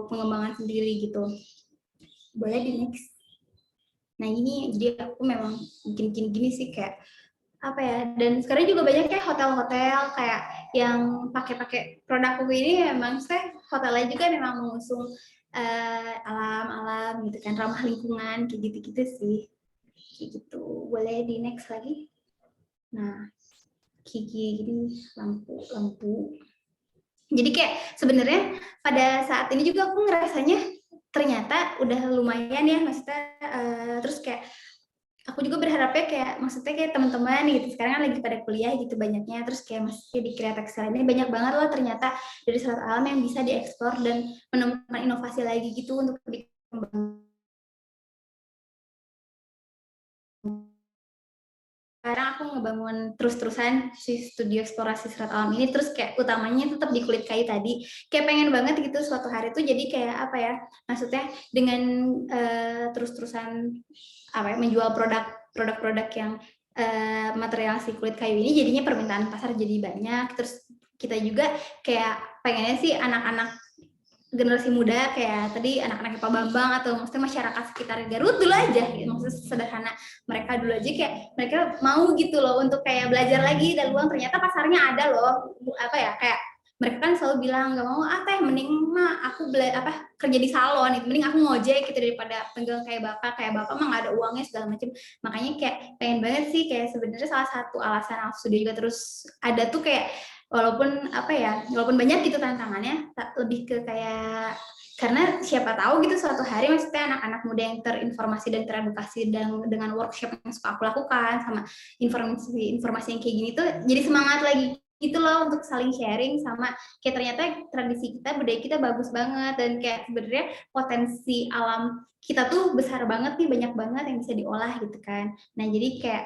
pengembangan sendiri gitu. Boleh di next. Nah ini jadi aku memang bikin gini sih kayak dan sekarang juga banyak ya hotel-hotel kayak yang pakai produk ini, memang saya hotelnya juga memang mengusung alam gitu kan, ramah lingkungan kayak gitu-gitu sih, kayak gitu. Boleh di next lagi. Nah gini lampu. Jadi kayak sebenarnya pada saat ini juga aku ngerasanya ternyata udah lumayan ya, maksudnya terus kayak aku juga berharapnya kayak maksudnya kayak teman-teman gitu sekarang kan lagi pada kuliah gitu banyaknya, terus kayak masih di Kreatif Tekstil ini banyak banget loh ternyata dari serat alam yang bisa diekspor dan menemukan inovasi lagi gitu untuk dikembangkan. Sekarang aku ngebangun terus-terusan si studio eksplorasi serat alam ini, terus kayak utamanya tetap di kulit kayu tadi, kayak pengen banget gitu suatu hari tuh jadi kayak maksudnya dengan terus-terusan menjual produk-produk yang material si kulit kayu ini, jadinya permintaan pasar jadi banyak. Terus kita juga kayak pengennya sih anak-anak generasi muda kayak tadi anak-anak Pak Bambang atau maksudnya masyarakat sekitar Garut dulu aja gitu, maksudnya sederhana mereka dulu aja kayak mereka mau gitu loh untuk kayak belajar lagi dan luang, ternyata pasarnya ada loh, kayak mereka kan selalu bilang nggak mau teh mending mah aku kerja di salon itu, mending aku ngojek gitu daripada pegang kayak bapak mah nggak ada uangnya segala macam. Makanya kayak pengen banget sih kayak sebenarnya salah satu alasan aku juga terus ada tuh kayak walaupun banyak gitu tantangannya, lebih ke kayak karena siapa tahu gitu suatu hari maksudnya anak-anak muda yang terinformasi dan teredukasi dengan workshop yang suka aku lakukan sama informasi yang kayak gini tuh jadi semangat lagi gitu loh untuk saling sharing, sama kayak ternyata tradisi kita, budaya kita bagus banget, dan kayak sebenarnya potensi alam kita tuh besar banget nih, banyak banget yang bisa diolah gitu kan. Nah jadi kayak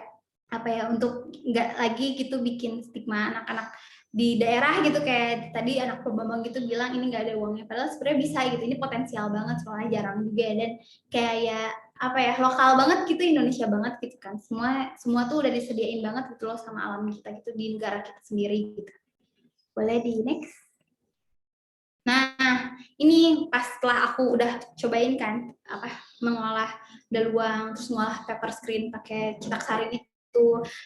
untuk nggak lagi gitu bikin stigma anak-anak di daerah gitu, kayak tadi anak Bambang gitu bilang ini nggak ada uangnya, padahal sebenarnya bisa gitu, ini potensial banget soalnya jarang juga, dan kayak lokal banget gitu, Indonesia banget gitu kan, semua tuh udah disediain banget gitu loh sama alam kita gitu di negara kita sendiri gitu. Boleh di next. Nah ini pas setelah aku udah cobain kan mengolah daluang terus mengolah paper screen pakai cetak saring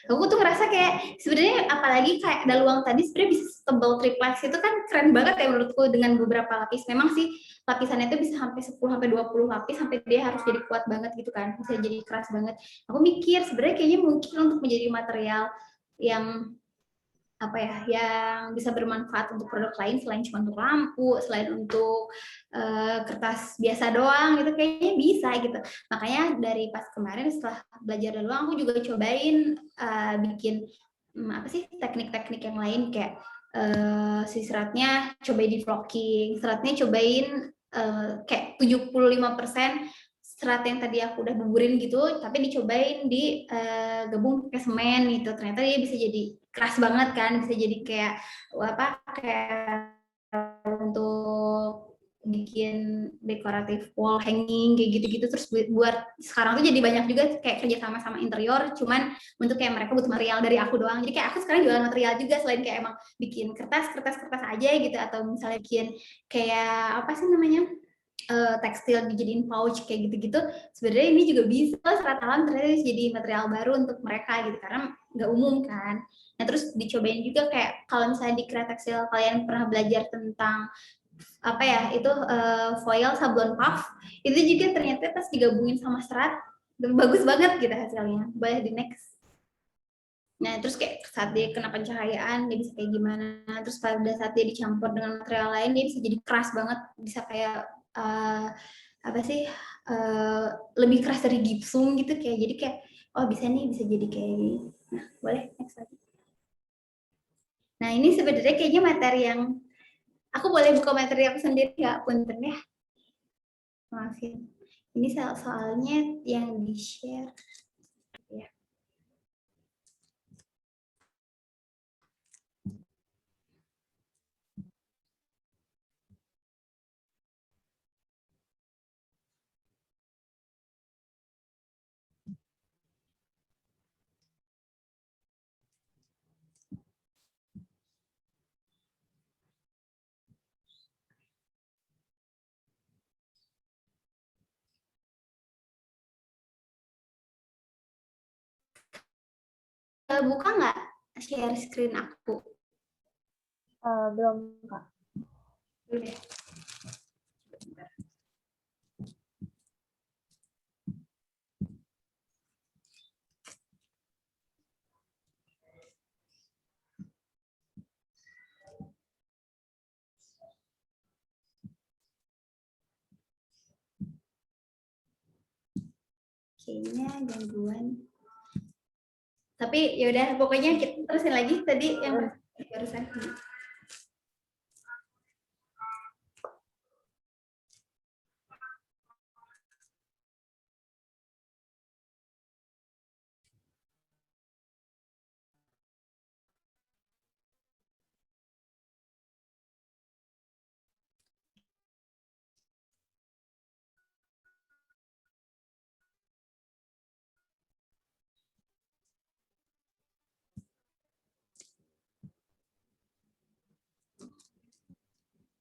aku tuh ngerasa kayak sebenarnya apalagi kayak daluang tadi sebenarnya bisa tebal triplex itu kan keren banget ya menurutku, dengan beberapa lapis. Memang sih lapisannya itu bisa sampai 10 sampai 20 lapis sampai dia harus jadi kuat banget gitu kan, bisa jadi keras banget. Aku mikir sebenarnya kayaknya mungkin untuk menjadi material yang apa ya, yang bisa bermanfaat untuk produk lain selain cuma untuk lampu, selain untuk kertas biasa doang gitu, kayaknya bisa gitu. Makanya dari pas kemarin setelah belajar dari luang, aku juga cobain bikin apa sih, teknik-teknik yang lain kayak si seratnya cobain di vlogging, seratnya cobain kayak 75% serat yang tadi aku udah buburin gitu, tapi dicobain di gabung pakai semen gitu. Ternyata dia bisa jadi keras banget kan, bisa jadi kayak apa, kayak untuk bikin dekoratif wall hanging kayak gitu-gitu. Terus buat sekarang tuh jadi banyak juga kayak kerja sama interior, cuman untuk kayak mereka butuh material dari aku doang. Jadi kayak aku sekarang jualan material juga, selain kayak emang bikin kertas aja gitu, atau misalnya bikin kayak apa sih namanya, tekstil dijadiin pouch kayak gitu-gitu. Sebenarnya ini juga bisa serat alam ternyata jadi material baru untuk mereka gitu, karena nggak umum kan. Nah terus dicobain juga kayak kalau misalnya di Kreatif Tekstil kalian pernah belajar tentang apa ya itu foil sablon puff, itu juga ternyata pas digabungin sama serat bagus banget gitu hasilnya. Boleh di next. Nah, terus kayak saat dia kena pencahayaan, dia bisa kayak gimana. Terus pada saat dia dicampur dengan material lain, dia bisa jadi keras banget. Bisa kayak, apa sih, lebih keras dari gipsum gitu. Jadi kayak, oh bisa nih, bisa jadi kayak gini. Nah, boleh, next lagi. Nah, ini sebenarnya kayaknya materi yang, aku boleh buka materi aku sendiri nggak? Punten ya. Maafin. Ini soalnya yang di-share. Ya. Buka nggak share screen aku? Belum, Kak. Udah. Kayaknya gangguan. Tapi yaudah, pokoknya kita terusin lagi tadi yang barusan.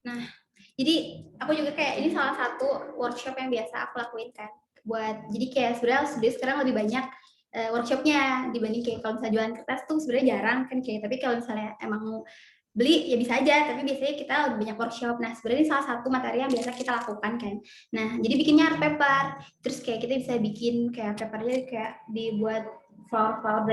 Nah, jadi aku juga kayak ini salah satu workshop yang biasa aku lakuin kan. Jadi kayak sebenarnya studio sekarang lebih banyak workshopnya dibanding kayak kalau misalnya jualan kertas tuh sebenarnya jarang kan kayak. Tapi kalau misalnya emang mau beli ya bisa aja, tapi biasanya kita lebih banyak workshop. Nah sebenarnya ini salah satu materi yang biasa kita lakukan kan. Nah jadi bikinnya art paper, terus kayak kita bisa bikin kayak papernya kayak dibuat flower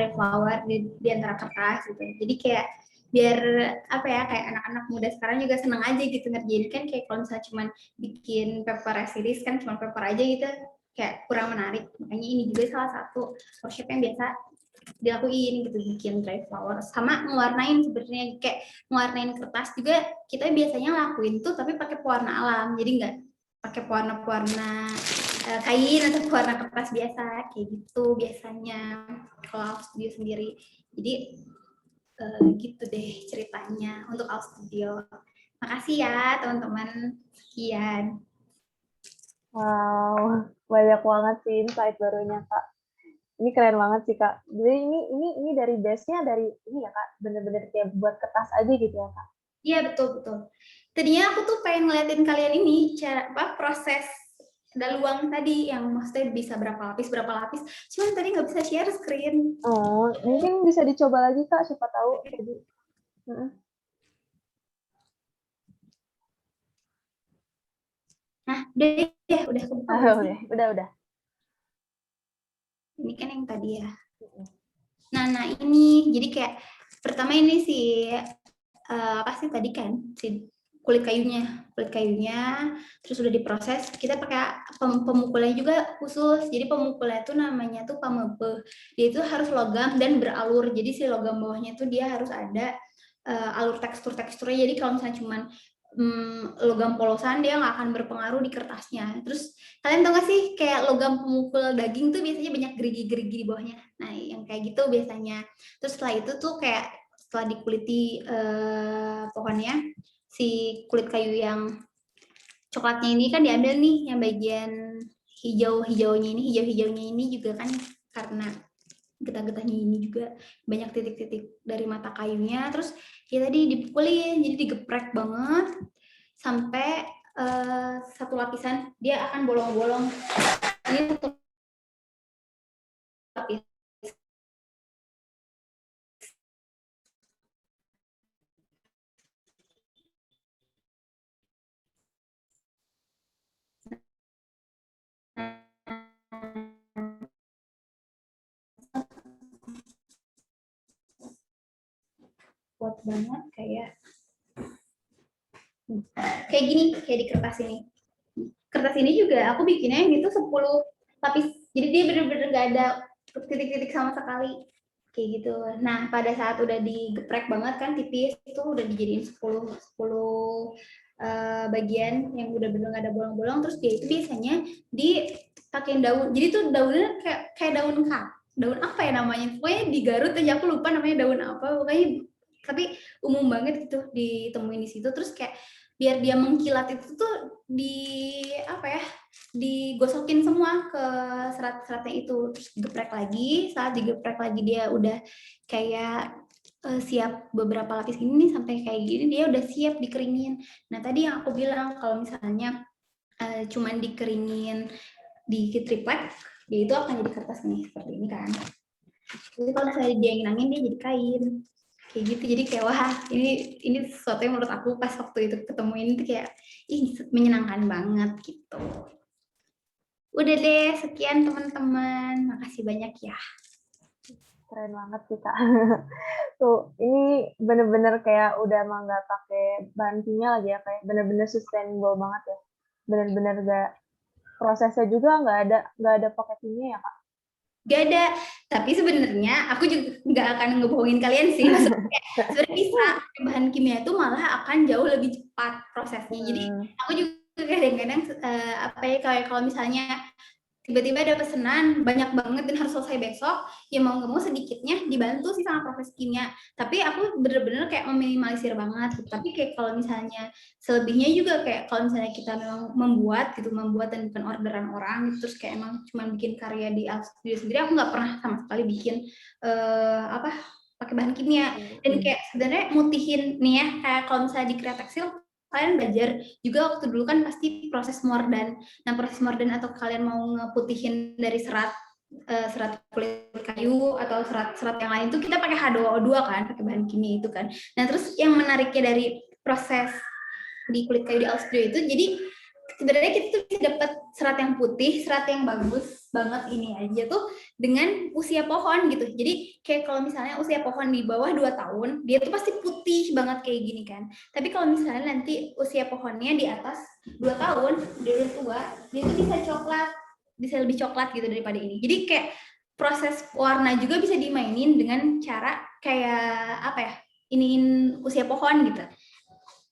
di antara kertas gitu. Jadi kayak biar apa ya, kayak anak-anak muda sekarang juga seneng aja gitu ngerjain kan. Kayak kalau misalnya cuman bikin paper series kan cuma paper aja gitu, kayak kurang menarik. Makanya ini juga salah satu workshop yang biasa dilakuin gitu, bikin dry flower sama ngewarnain. Sebenarnya kayak ngewarnain kertas juga kita biasanya lakuin tuh tapi pakai pewarna alam, jadi nggak pakai pewarna kain atau pewarna kertas biasa kayak gitu biasanya kalau studio sendiri. Jadi gitu deh ceritanya untuk All Studio. Makasih ya teman-teman. Sekian. Wow, banyak banget sih insight barunya, Kak. Ini keren banget sih, Kak. Jadi ini dari base-nya dari ini ya, Kak, bener-bener kayak buat kertas aja gitu ya, Kak. Iya, betul. Tadinya aku tuh pengen ngeliatin kalian ini cara proses daluang tadi yang maksudnya bisa berapa lapis. Cuman tadi nggak bisa share screen. Oh, mungkin bisa dicoba lagi, Kak, siapa tahu. Jadi, Nah, udah kebuka. Udah. Ini kan yang tadi ya. Nah ini jadi kayak Pertama ini si apa sih tadi kan si kulit kayunya, terus udah diproses, kita pakai pemukulnya juga khusus. Jadi pemukulnya itu namanya tuh pamebe. Dia itu harus logam dan beralur. Jadi si logam bawahnya tuh dia harus ada alur teksturnya. Jadi kalau misalnya cuman logam polosan dia nggak akan berpengaruh di kertasnya. Terus kalian tahu nggak sih kayak logam pemukul daging tuh biasanya banyak gerigi-gerigi di bawahnya. Nah yang kayak gitu biasanya. Terus setelah itu tuh kayak setelah dikuliti pohonnya, si kulit kayu yang coklatnya ini kan diambil nih yang bagian hijau-hijaunya ini juga kan karena getah-getahnya ini juga banyak titik-titik dari mata kayunya. Terus ya tadi dipukulin, jadi digeprek banget sampai satu lapisan dia akan bolong-bolong. Ini satu lapis. Kuat banget kayak gini, kayak di kertas ini. Kertas ini juga aku bikinnya yang itu 10 lapis. Jadi dia bener-bener gak ada titik-titik sama sekali. Kayak gitu. Nah, pada saat udah digeprek banget kan tipis, itu udah dijadiin 10 bagian yang udah bener gak ada bolong-bolong. Terus dia itu biasanya dipakein daun. Jadi tuh daunnya kayak daun apa ya namanya? Pokoknya di Garut aja aku lupa namanya daun apa. Pokoknya tapi umum banget gitu ditemuin di situ. Terus kayak biar dia mengkilat itu tuh digosokin semua ke serat-seratnya itu. Terus digeprek lagi. Saat digeprek lagi dia udah kayak siap beberapa lapis ini sampai kayak gini dia udah siap dikeringin. Nah tadi yang aku bilang kalau misalnya cuman dikeringin di triplek, dia itu akan jadi kertas nih seperti ini kan. Jadi kalau misalnya dia angin dia jadi kain kayak gitu. Jadi kayak wah ini sesuatu yang menurut aku pas waktu itu ketemu ini tuh kayak menyenangkan banget gitu. Udah deh, sekian teman-teman, makasih banyak ya. Keren banget sih Kak. Tuh ini bener-bener kayak udah emang nggak pakai bahan kimia lagi ya, kayak bener-bener sustainable banget ya. Bener-bener gak prosesnya juga nggak ada pakai kimia ya Kak. Gak ada, tapi sebenarnya aku juga nggak akan ngebohongin kalian sih. Maksudnya sebenarnya bisa bahan kimia itu malah akan jauh lebih cepat prosesnya. Jadi aku juga kadang-kadang kayak kalau misalnya tiba-tiba ada pesanan banyak banget dan harus selesai besok, ya mau nggak mau sedikitnya dibantu sih sama proses kimia. Tapi aku bener-bener kayak meminimalisir banget. Tapi kayak kalau misalnya selebihnya juga kayak kalau misalnya kita memang membuat dan bukan orderan orang, gitu, terus kayak emang cuma bikin karya di studio sendiri, aku nggak pernah sama sekali bikin pakai bahan kimia. Dan kayak sebenarnya mutihin nih ya, kayak kalau misalnya di Kreatex kalian belajar juga waktu dulu kan pasti proses mordan. Nah proses mordan atau kalian mau ngeputihin dari serat kulit kayu atau serat yang lain itu kita pakai H2O2 kan, pakai bahan kimia itu kan. Nah terus yang menariknya dari proses di kulit kayu di Studio itu, jadi sebenarnya kita tuh bisa dapat serat yang putih, serat yang bagus banget ini aja tuh dengan usia pohon gitu. Jadi kayak kalau misalnya usia pohon di bawah 2 tahun, dia tuh pasti putih banget kayak gini kan. Tapi kalau misalnya nanti usia pohonnya di atas 2 tahun, dia udah tua, dia tuh bisa lebih coklat gitu daripada ini. Jadi kayak proses warna juga bisa dimainin dengan cara kayak iniin usia pohon gitu.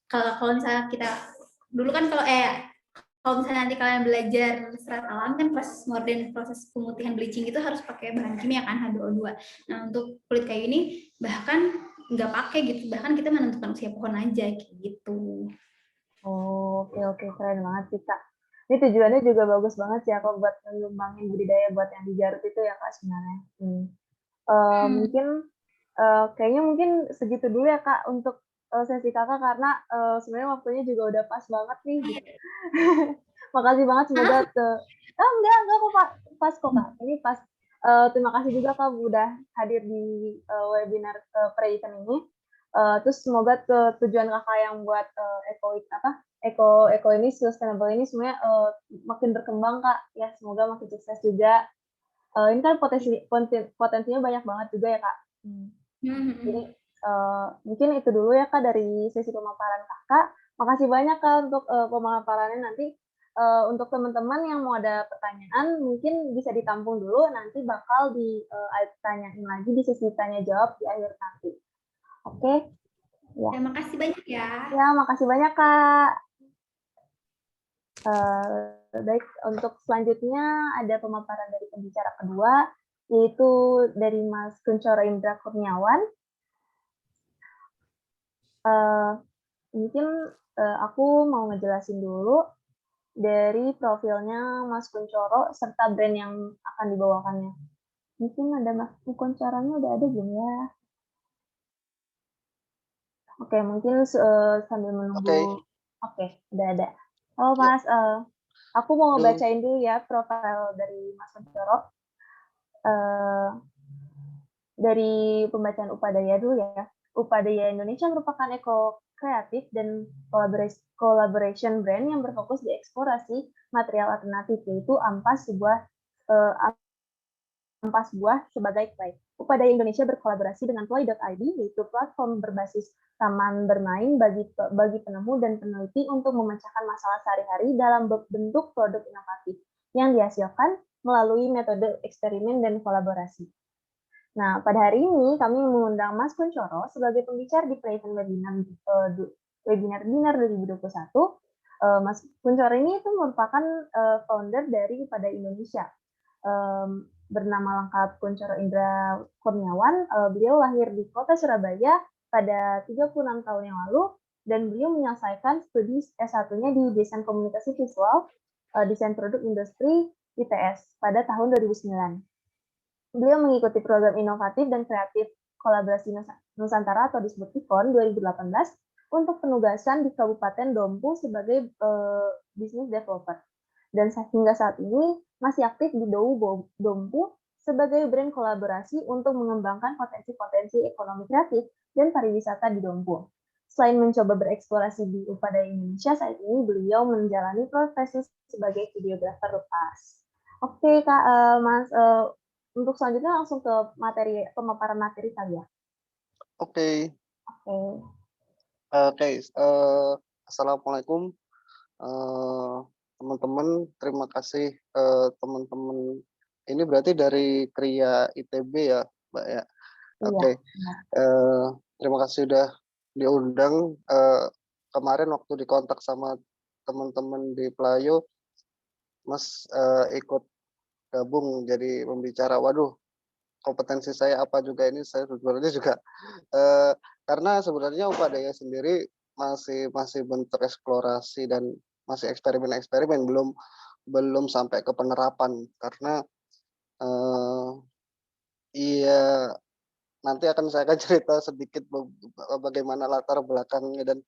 Kalau misalnya kita dulu kan kalau misalnya nanti kalian belajar serat alam kan proses mordan, proses pemutihan bleaching itu harus pakai bahan kimia kan H2O2. Nah untuk kulit kayu ini bahkan nggak pakai gitu, bahkan kita menentukan usia pohon aja gitu. Oh, oke, keren banget sih Kak. Ini tujuannya juga bagus banget sih aku buat ngembangin budidaya buat yang di Garut itu ya Kak sebenarnya. Mungkin kayaknya segitu dulu ya Kak untuk sesi Kakak karena sebenarnya waktunya juga udah pas banget nih. Gitu. Makasih banget semoga enggak kok Pak, pas kok Kak. Ini pas. Terima kasih juga Kak udah hadir di webinar pre-event ini. Terus semoga tujuan Kakak yang buat eco ini sustainable ini semuanya makin berkembang Kak. Ya semoga makin sukses juga. Ini kan potensinya banyak banget juga ya Kak. Jadi Mungkin itu dulu ya Kak dari sesi pemaparan Kakak. Makasih banyak Kak untuk pemaparannya. Nanti untuk teman-teman yang mau ada pertanyaan mungkin bisa ditampung dulu, nanti bakal ditanyain lagi di sesi tanya jawab di akhir nanti. Oke? Ya. Terima kasih banyak ya. Ya, makasih banyak Kak. Baik, untuk selanjutnya ada pemaparan dari pembicara kedua, yaitu dari Mas Kuncoro Indra Kurniawan. Mungkin aku mau ngejelasin dulu dari profilnya Mas Kuncoro serta brand yang akan dibawakannya. Mungkin ada Mas Kuncoranya udah ada belum ya? Oke, mungkin sambil menunggu. Oke, udah ada. Halo Mas, aku mau bacain dulu ya profil dari Mas Kuncoro. Dari pembacaan Upadaya dulu ya. Upadaya Indonesia merupakan kreatif dan collaboration brand yang berfokus di eksplorasi material alternatif, yaitu ampas buah sebagai play. Upadaya Indonesia berkolaborasi dengan Play.id, yaitu platform berbasis taman bermain bagi penemu dan peneliti untuk memecahkan masalah sehari-hari dalam bentuk produk inovatif yang dihasilkan melalui metode eksperimen dan kolaborasi. Nah, pada hari ini kami mengundang Mas Kuncoro sebagai pembicara di Pre-Event Webinar Binar 2021. Mas Kuncoro ini itu merupakan founder dari Upadaya Indonesia. Bernama lengkap Kuncoro Indra Kurniawan. Beliau lahir di kota Surabaya pada 36 tahun yang lalu, dan beliau menyelesaikan studi S1-nya di Desain Komunikasi Visual, Desain Produk Industri ITS pada tahun 2009. Beliau mengikuti program inovatif dan kreatif kolaborasi Nusantara atau disebut IKON 2018 untuk penugasan di Kabupaten Dompu sebagai business developer. Dan hingga saat ini masih aktif di DOU Dompu sebagai brand kolaborasi untuk mengembangkan potensi-potensi ekonomi kreatif dan pariwisata di Dompu. Selain mencoba bereksplorasi di Upadaya Indonesia, saat ini beliau menjalani profesi sebagai videografer lepas. Oke Kak, Mas, untuk selanjutnya langsung ke pemaparan materi kali ya. Oke. Assalamualaikum teman-teman. Terima kasih teman-teman. Ini berarti dari Kria ITB ya, Mbak ya. Oke. Terima kasih sudah diundang. Kemarin waktu dikontak sama teman-teman di Pelayo, Mas ikut gabung jadi pembicara. Waduh, kompetensi saya apa juga ini, saya sebenarnya juga karena sebenarnya Upadaya sendiri masih bentuk eksplorasi dan masih eksperimen belum sampai ke penerapan, karena nanti saya akan cerita sedikit bagaimana latar belakangnya, dan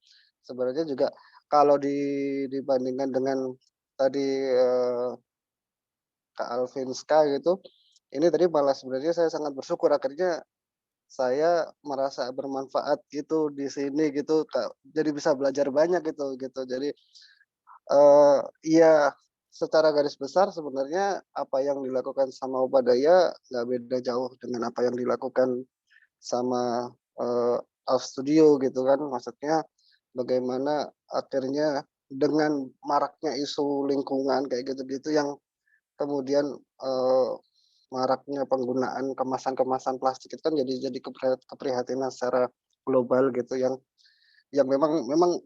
sebenarnya juga kalau dibandingkan dengan tadi Kak Alvinska gitu, ini tadi malah sebenarnya saya sangat bersyukur akhirnya saya merasa bermanfaat gitu di sini gitu, jadi bisa belajar banyak gitu. Jadi iya, secara garis besar sebenarnya apa yang dilakukan sama Upadaya nggak beda jauh dengan apa yang dilakukan sama Alf Studio gitu kan. Maksudnya bagaimana akhirnya dengan maraknya isu lingkungan kayak gitu-gitu yang kemudian maraknya penggunaan kemasan-kemasan plastik itu kan jadi keprihatinan secara global gitu, yang memang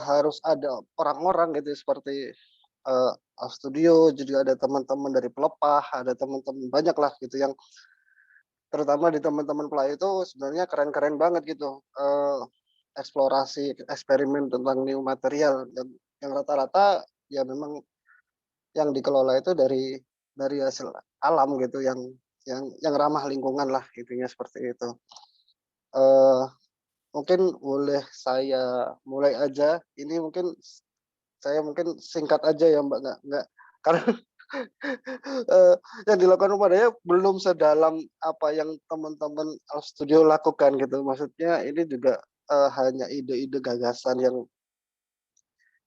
harus ada orang-orang gitu seperti Studio, juga ada teman-teman dari pelepah, ada teman-teman banyak lah gitu yang terutama di teman-teman Pelayu itu sebenarnya keren-keren banget gitu, eksplorasi eksperimen tentang new material, dan yang rata-rata ya memang yang dikelola itu dari hasil alam gitu, yang ramah lingkungan lah, intinya seperti itu. Mungkin boleh saya mulai aja. Ini mungkin saya singkat aja ya Mbak, nggak karena yang dilakukan Upadaya belum sedalam apa yang teman-teman Alf Studio lakukan gitu. Maksudnya ini juga hanya ide-ide gagasan yang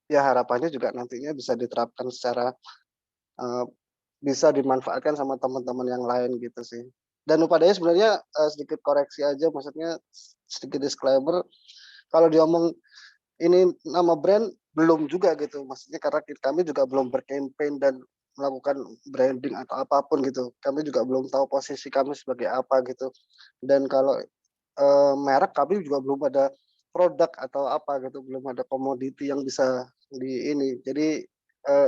ya harapannya juga nantinya bisa diterapkan secara bisa dimanfaatkan sama teman-teman yang lain gitu sih. Dan Upadaya sebenarnya sedikit koreksi aja, maksudnya sedikit disclaimer, kalau diomong ini nama brand belum juga gitu, maksudnya karena kami juga belum berkampanye dan melakukan branding atau apapun gitu. Kami juga belum tahu posisi kami sebagai apa gitu. Dan kalau merek kami juga belum ada produk atau apa gitu, belum ada komoditi yang bisa di ini. Jadi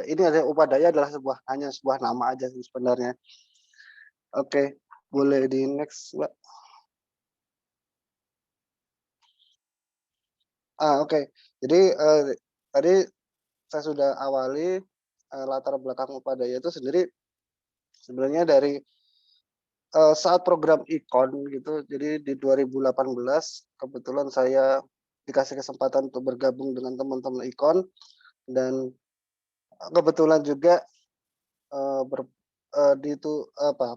ini ada Upadaya adalah hanya sebuah nama aja sih sebenarnya. Oke, boleh di next, Mbak. Oke. Jadi tadi saya sudah awali latar belakang Upadaya itu sendiri sebenarnya dari saat program IKON gitu. Jadi di 2018 kebetulan saya dikasih kesempatan untuk bergabung dengan teman-teman IKON, dan kebetulan juga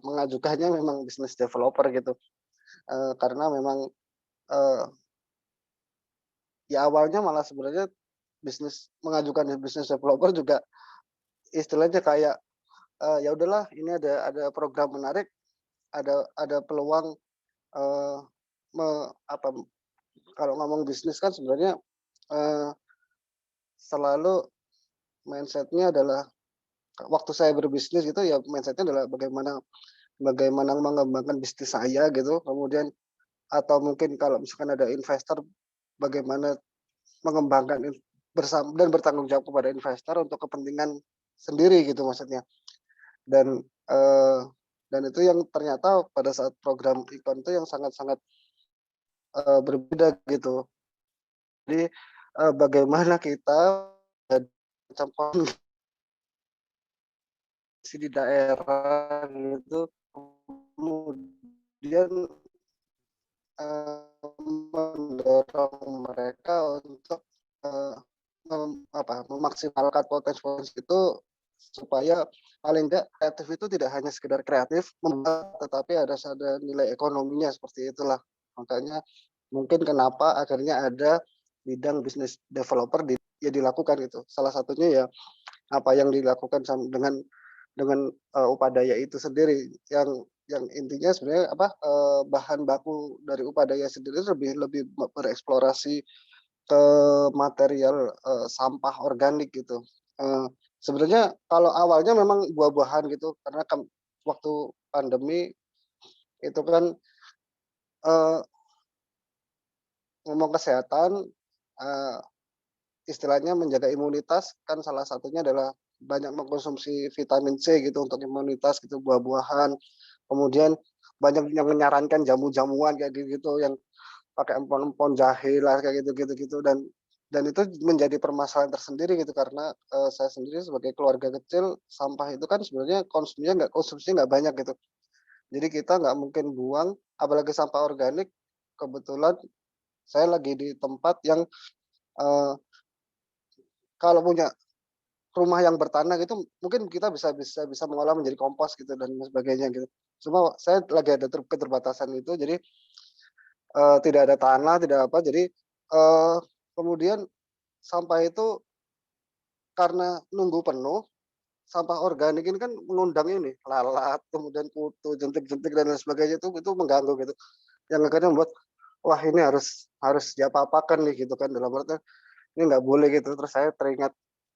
mengajukannya memang business developer gitu. Karena memang ya awalnya malah sebenarnya mengajukan business developer juga istilahnya kayak ya udahlah, ini ada program menarik, ada peluang eh, kalau ngomong bisnis kan sebenarnya selalu mindsetnya adalah waktu saya berbisnis gitu ya, mindsetnya adalah bagaimana mengembangkan bisnis saya gitu, kemudian atau mungkin kalau misalkan ada investor, bagaimana mengembangkan bersama dan bertanggung jawab kepada investor untuk kepentingan sendiri gitu maksudnya. Dan dan itu yang ternyata pada saat program IKON itu yang sangat-sangat berbeda gitu. Jadi bagaimana kita macam kondisi di daerah gitu, kemudian mendorong mereka untuk memaksimalkan potensi itu, supaya paling tidak kreatif itu tidak hanya sekedar kreatif membuat, tetapi ada nilai ekonominya, seperti itulah. Makanya mungkin kenapa akhirnya ada bidang bisnis developer dilakukan gitu. Salah satunya ya apa yang dilakukan dengan Upadaya itu sendiri, yang intinya sebenarnya bahan baku dari Upadaya sendiri lebih bereksplorasi ke material sampah organik gitu. Sebenarnya kalau awalnya memang buah-buahan gitu, karena waktu pandemi itu kan ngomong kesehatan, istilahnya menjaga imunitas kan salah satunya adalah banyak mengkonsumsi vitamin C gitu untuk imunitas gitu, buah-buahan. Kemudian banyak yang menyarankan jamu-jamuan kayak gitu yang pakai empon-empon jahe lah kayak gitu, dan itu menjadi permasalahan tersendiri gitu, karena saya sendiri sebagai keluarga kecil, sampah itu kan sebenarnya konsumsinya nggak banyak gitu. Jadi kita nggak mungkin buang, apalagi sampah organik. Kebetulan saya lagi di tempat yang kalau punya rumah yang bertanah gitu, mungkin kita bisa mengolah menjadi kompos gitu dan sebagainya gitu. Cuma saya lagi ada keterbatasan itu, jadi tidak ada tanah, tidak apa, jadi kemudian sampah itu karena nunggu penuh, sampah organik ini kan mengundang ini lalat, kemudian kutu, jentik-jentik dan lain sebagainya, itu mengganggu gitu. Yang akhirnya membuat wah ini harus diapa-apakan nih gitu kan, dalam artian ini nggak boleh gitu. Terus saya teringat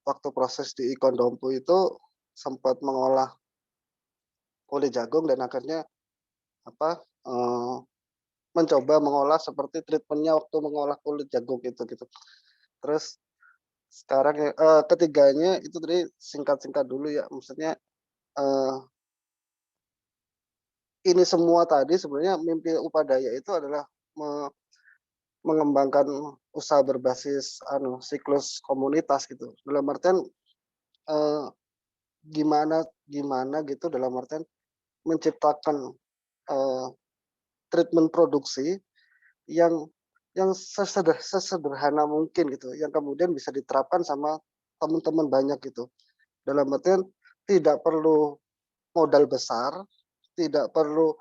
waktu proses di Ikon Dompu itu sempat mengolah kulit jagung, dan akhirnya mencoba mengolah seperti treatmentnya waktu mengolah kulit jagung itu gitu. Terus sekarang ketiganya itu tadi singkat-singkat dulu ya, maksudnya ini semua tadi sebenarnya mimpi Upadaya itu adalah mengembangkan usaha berbasis siklus komunitas gitu. Dalam artian gimana gitu, dalam artian menciptakan treatment produksi yang sesederhana mungkin gitu, yang kemudian bisa diterapkan sama teman-teman banyak gitu. Dalam artian tidak perlu modal besar, tidak perlu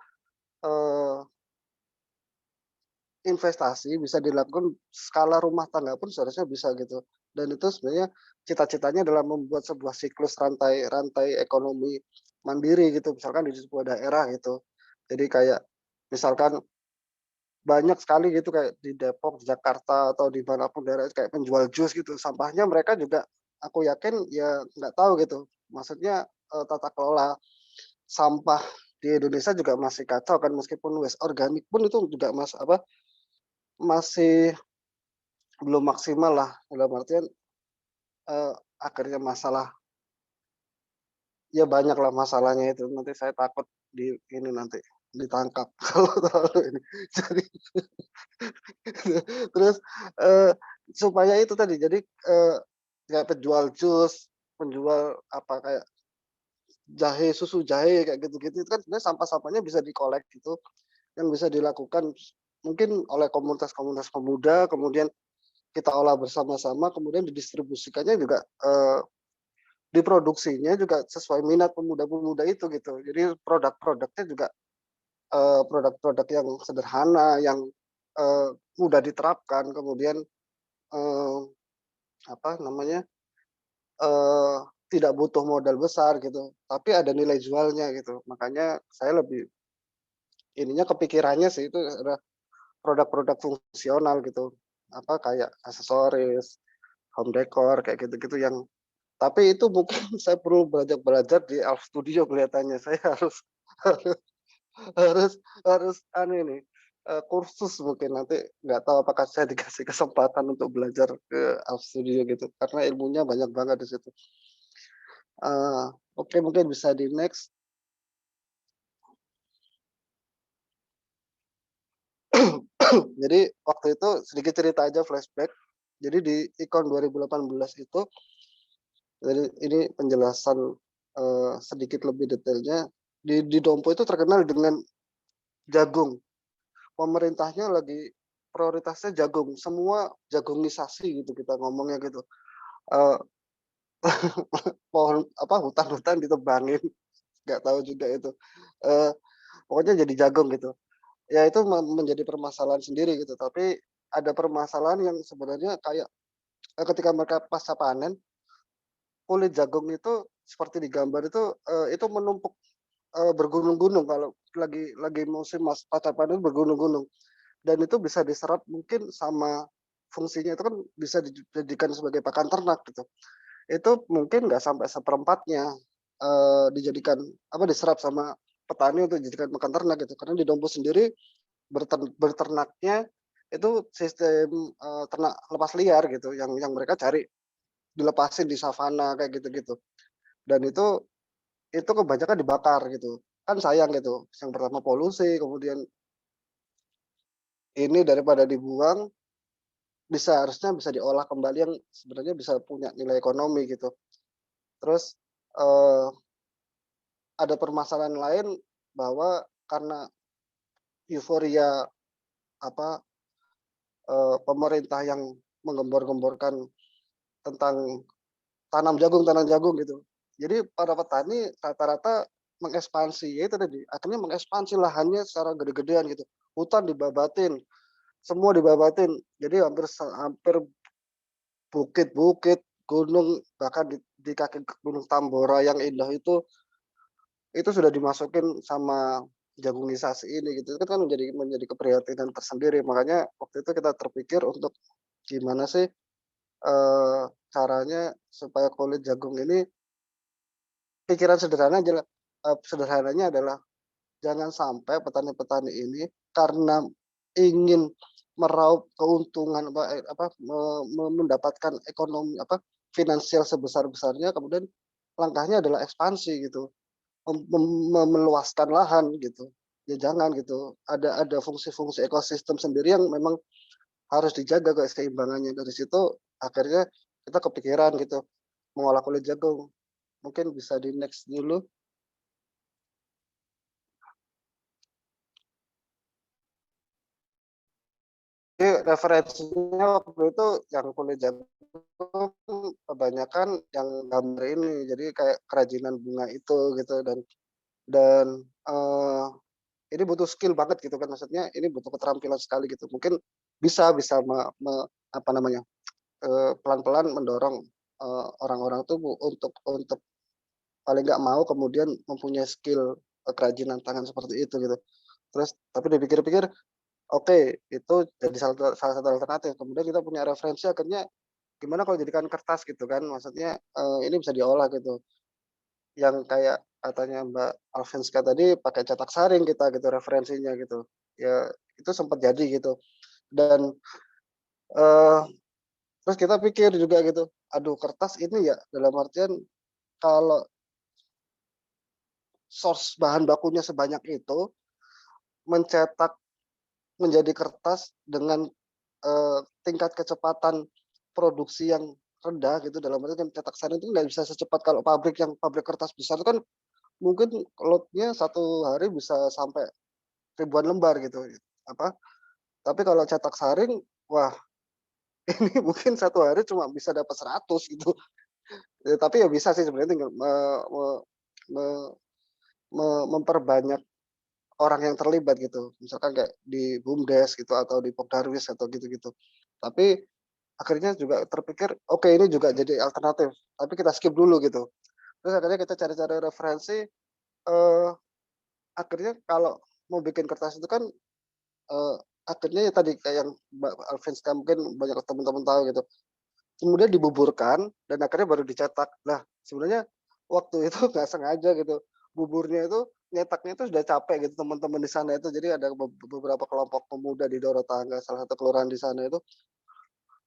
investasi, bisa dilakukan skala rumah tangga pun seharusnya bisa gitu. Dan itu sebenarnya cita-citanya adalah membuat sebuah siklus rantai ekonomi mandiri gitu, misalkan di sebuah daerah gitu. Jadi kayak misalkan banyak sekali gitu kayak di Depok, Jakarta, atau di manapun daerah kayak penjual jus gitu, sampahnya mereka juga aku yakin ya nggak tahu gitu. Maksudnya, tata kelola sampah di Indonesia juga masih kacau kan, meskipun waste organik pun itu juga masih belum maksimal lah, dalam artian, akhirnya masalah ya banyak lah masalahnya itu, nanti saya takut di ini nanti, ditangkap kalau terlalu ini. Jadi terus, supaya itu tadi, jadi, kayak penjual jus, penjual apa, kayak jahe, susu jahe, kayak gitu-gitu, itu kan sebenarnya sampah-sampahnya bisa dikolek gitu, yang bisa dilakukan mungkin oleh komunitas-komunitas pemuda, kemudian kita olah bersama-sama, kemudian didistribusikannya juga, diproduksinya juga sesuai minat pemuda-pemuda itu gitu. Jadi produk-produknya juga, produk-produk yang sederhana, yang, mudah diterapkan, kemudian, eee, apa namanya, eee, tidak butuh modal besar gitu, tapi ada nilai jualnya gitu. Makanya saya lebih ininya kepikirannya sih itu adalah produk-produk fungsional gitu, apa, kayak aksesoris, home decor, kayak gitu-gitu yang tapi itu mungkin saya perlu belajar-belajar di Elf Studio kelihatannya. Saya harus harus harus harus anu ini, kursus mungkin nanti nggak tahu apakah saya dikasih kesempatan untuk belajar ke Elf Studio gitu, karena ilmunya banyak banget di situ. Oke mungkin bisa di next. Jadi waktu itu sedikit cerita aja flashback. Jadi di IKON 2018 itu, jadi ini penjelasan, sedikit lebih detailnya, di Dompo itu terkenal dengan jagung. Pemerintahnya lagi prioritasnya jagung, semua jagungisasi gitu kita ngomongnya gitu. Eee, Pohon apa, hutan-hutan ditebangin, nggak tahu juga itu. Eee, Pokoknya jadi jagung gitu. Ya itu menjadi permasalahan sendiri gitu, tapi ada permasalahan yang sebenarnya kayak, ketika mereka pasca panen, kulit jagung itu seperti di gambar itu menumpuk, bergunung-gunung kalau lagi musim pasca panen bergunung-gunung. Dan itu bisa diserap mungkin sama fungsinya itu kan bisa dijadikan sebagai pakan ternak gitu. Itu mungkin nggak sampai seperempatnya, dijadikan apa, diserap sama petani untuk dijadikan pakan ternak gitu. Karena di Dompu sendiri bертernaknya itu sistem, ternak lepas liar gitu, yang mereka cari dilepasin di savana kayak gitu-gitu. Dan itu kebanyakan dibakar gitu. Kan sayang gitu, yang pertama polusi, kemudian ini daripada dibuang harusnya bisa diolah kembali yang sebenarnya bisa punya nilai ekonomi gitu. Terus, eee, ada permasalahan lain bahwa karena euforia apa, pemerintah yang menggembor-gemborkan tentang tanam jagung gitu. Jadi para petani rata-rata mengekspansi, ya itu tadi, akhirnya mengekspansi lahannya secara gede-gedean gitu. Hutan dibabatin, semua dibabatin. Jadi hampir bukit-bukit, gunung, bahkan di kaki Gunung Tambora yang indah itu sudah dimasukin sama jagungisasi ini gitu. Itu kan menjadi keprihatinan tersendiri. Makanya waktu itu kita terpikir untuk gimana sih, caranya supaya kulit jagung ini pikiran sederhananya adalah jangan sampai petani-petani ini karena ingin meraup keuntungan mendapatkan ekonomi finansial sebesar-besarnya, kemudian langkahnya adalah ekspansi gitu, meluaskan lahan gitu. Ya jangan gitu, ada fungsi-fungsi ekosistem sendiri yang memang harus dijaga keseimbangannya. Dari situ akhirnya kita kepikiran gitu, mengolah kulit jagung. Mungkin bisa di next dulu. Jadi referensinya waktu itu yang kulit jagung kebanyakan yang gambar ini, jadi kayak kerajinan bunga itu gitu dan, ini butuh skill banget gitu kan, maksudnya ini butuh keterampilan sekali gitu. Mungkin bisa bisa apa namanya, pelan-pelan mendorong, orang-orang tuh untuk paling nggak mau kemudian mempunyai skill kerajinan tangan seperti itu gitu. Terus tapi dipikir-pikir, oke, itu jadi salah satu alternatif. Kemudian kita punya referensi akhirnya gimana kalau jadikan kertas gitu kan, maksudnya, ini bisa diolah gitu. Yang kayak katanya Mbak Alfinska tadi pakai cetak saring kita gitu referensinya gitu. Ya itu sempat jadi gitu. Dan, eee, terus kita pikir juga gitu, aduh kertas ini ya dalam artian kalau source bahan bakunya sebanyak itu, mencetak menjadi kertas dengan, tingkat kecepatan produksi yang rendah gitu, dalam arti kan cetak saring itu nggak bisa secepat kalau pabrik kertas besar itu kan mungkin load-nya 1 hari bisa sampai ribuan lembar gitu, apa, tapi kalau cetak saring, wah ini mungkin 1 hari cuma bisa dapat 100 gitu. Ya tapi ya bisa sih sebenarnya tinggal me me me me memperbanyak orang yang terlibat gitu, misalkan kayak di BUMDes gitu atau di Pokdarwis atau gitu-gitu. Tapi akhirnya juga terpikir, oke ini juga jadi alternatif, tapi kita skip dulu gitu. Terus akhirnya kita cari-cari referensi, eee, akhirnya kalau mau bikin kertas itu kan, eee, akhirnya ya tadi kayak yang Mbak Alfinska mungkin banyak teman-teman tahu gitu, kemudian dibuburkan dan akhirnya baru dicetak. Nah, sebenarnya waktu itu nggak sengaja gitu, buburnya itu nyetaknya itu sudah capek gitu teman-teman di sana itu. Jadi ada beberapa kelompok pemuda di Dorotangga, salah satu kelurahan di sana itu.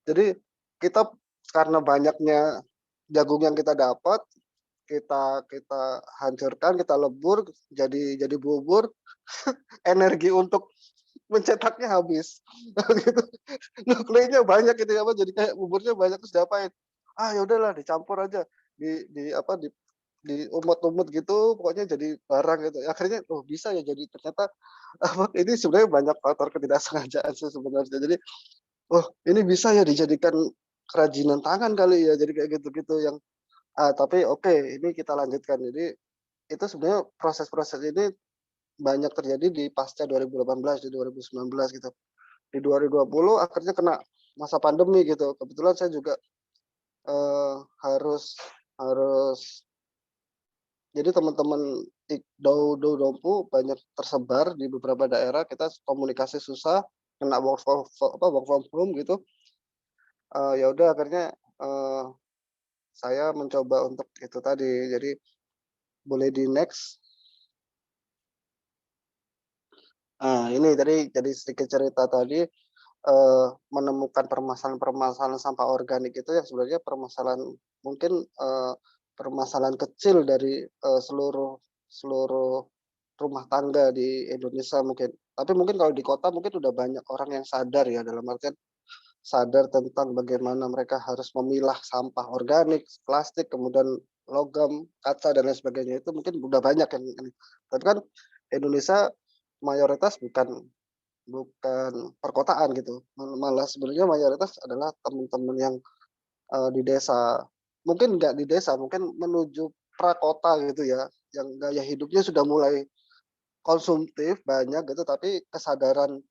Jadi kita karena banyaknya jagung yang kita dapat, kita kita hancurkan, kita lebur jadi bubur, energi untuk mencetaknya habis, gitu. Nukleinnya banyak gitu ya, apa, jadi kayak buburnya banyak terus diapain, "Ah, ya udahlah dicampur aja, di apa, diumut-umut gitu pokoknya jadi barang," gitu. Akhirnya, oh bisa ya jadi ternyata apa, ini sebenarnya banyak faktor ketidaksengajaan sih sebenarnya. Jadi, oh ini bisa ya dijadikan kerajinan tangan kali ya, jadi kayak gitu-gitu yang tapi oke ini kita lanjutkan. Jadi itu sebenarnya proses-proses ini banyak terjadi di pasca 2018, di 2019 gitu. Di 2020 akhirnya kena masa pandemi gitu. Kebetulan saya juga, harus harus jadi teman-teman Dompu banyak tersebar di beberapa daerah, kita komunikasi susah, kena work from home gitu, ya udah akhirnya, eee, saya mencoba untuk itu tadi, jadi boleh di-next. Ini tadi jadi sedikit cerita tadi, menemukan permasalahan-permasalahan sampah organik itu yang sebenarnya permasalahan mungkin, permasalahan kecil dari, seluruh seluruh rumah tangga di Indonesia mungkin. Tapi mungkin kalau di kota mungkin udah banyak orang yang sadar ya, dalam artian sadar tentang bagaimana mereka harus memilah sampah organik, plastik, kemudian logam, kaca, dan lain sebagainya itu mungkin udah banyak yang ini. Tapi kan Indonesia mayoritas bukan bukan perkotaan gitu, malah sebenarnya mayoritas adalah teman-teman yang, di desa. Mungkin nggak di desa, mungkin menuju prakota gitu ya, yang gaya hidupnya sudah mulai konsumtif banyak gitu, tapi kesadaran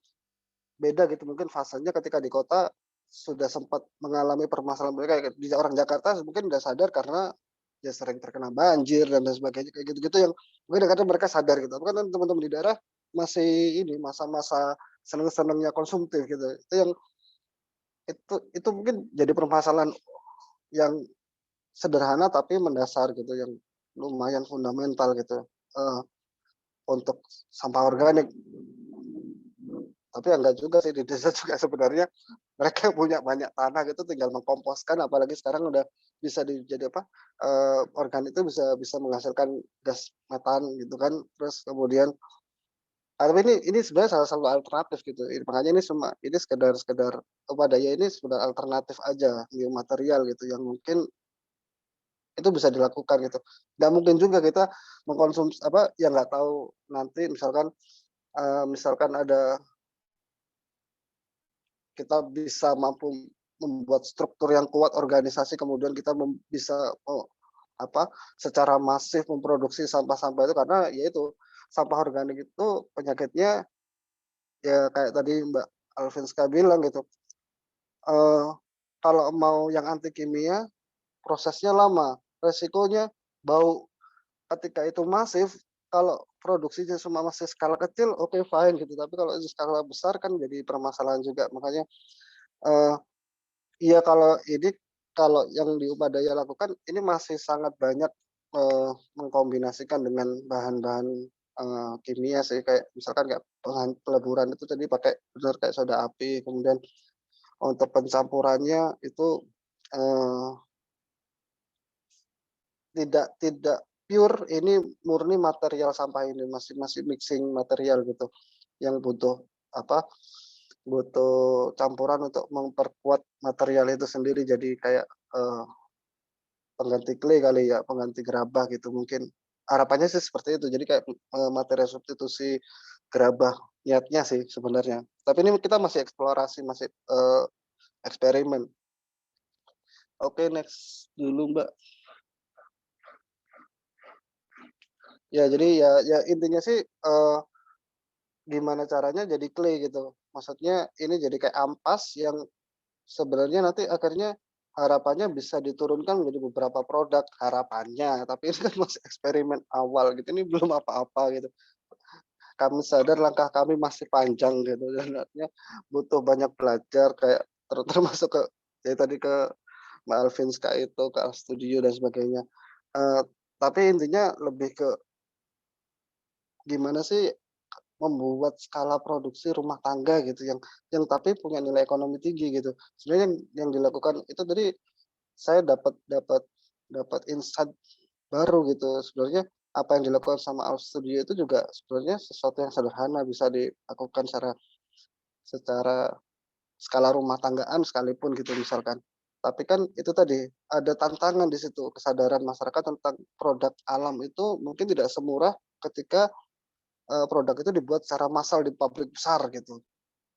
beda gitu, mungkin fasenya ketika di kota sudah sempat mengalami permasalahan mereka kayak di orang Jakarta mungkin udah sadar karena ya sering terkena banjir dan lain sebagainya, kayak gitu-gitu yang mungkin kadang mereka sadar gitu. Tapi kan teman-teman di daerah masih ini, masa-masa seneng-senengnya konsumtif gitu. Itu mungkin jadi permasalahan yang sederhana tapi mendasar gitu, yang lumayan fundamental gitu, untuk sampah organik. Tapi ya enggak juga sih, di desa juga sebenarnya mereka punya banyak tanah gitu, tinggal mengkomposkan, apalagi sekarang udah bisa jadi apa, organik itu bisa bisa menghasilkan gas metan gitu kan. Terus kemudian tapi ini sebenarnya salah satu alternatif gitu, makanya ini sekedar sekedar daya ini sekedar alternatif aja, biomaterial gitu yang mungkin itu bisa dilakukan gitu. Nggak mungkin juga kita apa, yang nggak tahu nanti misalkan ada kita bisa mampu membuat struktur yang kuat organisasi, kemudian kita bisa, apa, secara masif memproduksi sampah-sampah itu karena ya itu, sampah organik itu penyakitnya ya kayak tadi Mbak Alfinska bilang gitu, eee, kalau mau yang anti kimia prosesnya lama, resikonya bau. Ketika itu masif, kalau produksinya semua masih skala kecil, oke fine gitu. Tapi kalau di skala besar kan jadi permasalahan juga. Makanya eh, iya kalau yang di Upadaya lakukan ini masih sangat banyak mengkombinasikan dengan bahan-bahan kimia sih, kayak misalkan kayak peleburan itu tadi pakai benar kayak soda api, kemudian untuk pencampurannya itu eh, tidak pure, ini murni material sampah, ini masih masih mixing material gitu, yang butuh apa butuh campuran untuk memperkuat material itu sendiri, jadi kayak pengganti clay kali ya, pengganti gerabah gitu mungkin. Harapannya sih seperti itu. Jadi kayak materi substitusi gerabah, niatnya sih sebenarnya. Tapi ini kita masih eksplorasi, masih eksperimen. Oke, next dulu Mbak. Ya, jadi ya intinya sih gimana caranya jadi clay gitu. Maksudnya ini jadi kayak ampas yang sebenarnya nanti akhirnya harapannya bisa diturunkan menjadi beberapa produk, harapannya. Tapi ini kan masih eksperimen awal gitu, ini belum apa-apa gitu. Kami sadar langkah kami masih panjang gitu, dan artinya butuh banyak belajar, kayak termasuk ke ya tadi ke Mbak Alvinska itu, ke Studio dan sebagainya. Tapi intinya lebih ke gimana sih membuat skala produksi rumah tangga gitu yang tapi punya nilai ekonomi tinggi gitu. Sebenarnya yang dilakukan itu tadi saya dapat dapat dapat insight baru gitu. Sebenarnya apa yang dilakukan sama Al Studio itu juga sebenarnya sesuatu yang sederhana, bisa dilakukan secara skala rumah tanggaan sekalipun gitu misalkan. Tapi kan itu tadi ada tantangan di situ, kesadaran masyarakat tentang produk alam itu mungkin tidak semurah ketika produk itu dibuat secara massal di pabrik besar gitu.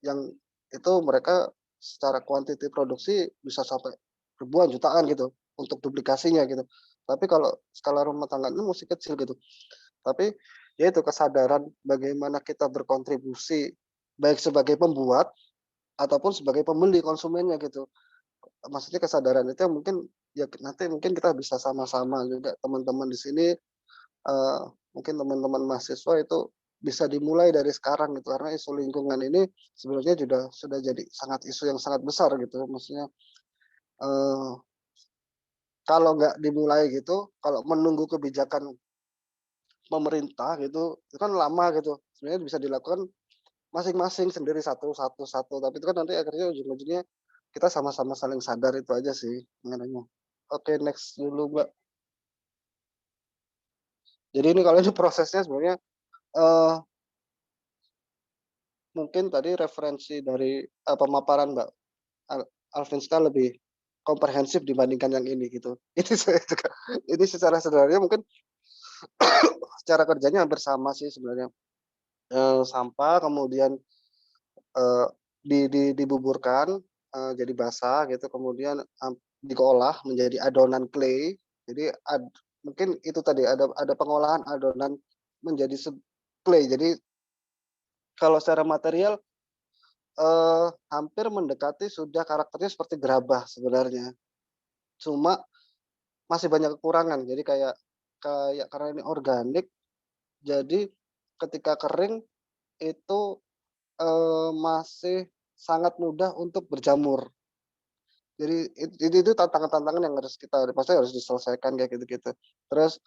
Yang itu mereka secara kuantiti produksi bisa sampai ribuan jutaan gitu untuk duplikasinya gitu. Tapi kalau skala rumah tangga ini masih kecil gitu. Tapi ya itu kesadaran bagaimana kita berkontribusi baik sebagai pembuat ataupun sebagai pembeli konsumennya gitu. Maksudnya kesadaran itu yang mungkin ya nanti mungkin kita bisa sama-sama juga teman-teman di sini, mungkin teman-teman mahasiswa itu bisa dimulai dari sekarang gitu, karena isu lingkungan ini sebenarnya sudah jadi sangat isu yang sangat besar gitu. Maksudnya eh, kalau nggak dimulai gitu, kalau menunggu kebijakan pemerintah gitu, itu kan lama gitu. Sebenarnya bisa dilakukan masing-masing sendiri satu, tapi itu kan nanti akhirnya ujung-ujungnya kita sama-sama saling sadar, itu aja sih mengenainya. Oke, next dulu Mbak. Jadi ini kalau ini prosesnya sebenarnya eh, mungkin tadi referensi dari pemaparan Mbak Alvinska lebih komprehensif dibandingkan yang ini gitu. Ini saya juga, ini secara sederhana mungkin secara kerjanya hampir sama sih sebenarnya. Sampah kemudian dibuburkan jadi basah gitu, kemudian diolah menjadi adonan clay. Jadi mungkin itu tadi ada pengolahan adonan menjadi clay. Jadi kalau secara material hampir mendekati sudah karakternya seperti gerabah sebenarnya. Cuma masih banyak kekurangan. Jadi kayak kayak karena ini organik, jadi ketika kering itu masih sangat mudah untuk berjamur. Jadi itu tantangan-tantangan yang pasti harus diselesaikan kayak gitu-gitu. Terus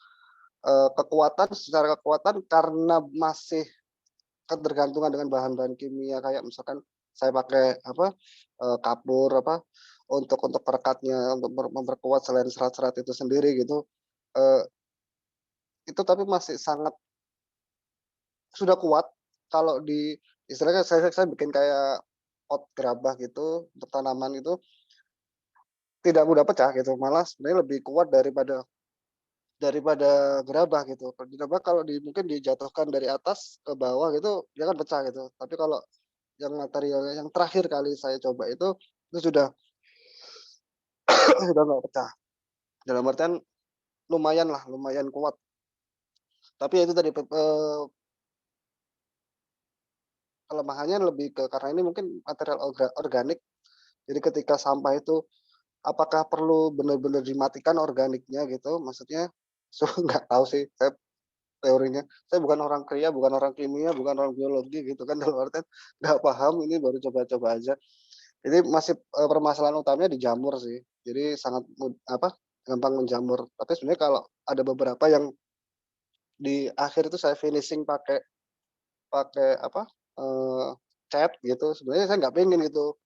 secara kekuatan karena masih ketergantungan dengan bahan-bahan kimia, kayak misalkan saya pakai kapur untuk perekatnya, untuk memperkuat selain serat-serat itu sendiri gitu. Itu tapi masih sangat sudah kuat kalau istilahnya saya bikin kayak pot gerabah gitu untuk tanaman itu tidak mudah pecah gitu, malah sebenarnya lebih kuat daripada gerabah gitu. Gerabah kalau mungkin dijatuhkan dari atas ke bawah gitu dia kan pecah gitu. Tapi kalau yang materialnya yang terakhir kali saya coba itu sudah sudah nggak pecah. Dalam artian lumayan kuat. Tapi itu tadi kelemahannya lebih ke karena ini mungkin material organik. Jadi ketika sampah itu apakah perlu benar-benar dimatikan organiknya gitu? Maksudnya nggak tahu sih. Saya teorinya. Saya bukan orang kimia, bukan orang kimia, bukan orang biologi gitu kan, dalam artian nggak paham, ini baru coba-coba aja. Jadi masih, permasalahan utamanya di jamur sih. Jadi sangat gampang menjamur. Tapi sebenarnya kalau ada beberapa yang di akhir itu saya finishing pakai pakai apa, eee, cat gitu, sebenarnya saya nggak pengen gitu.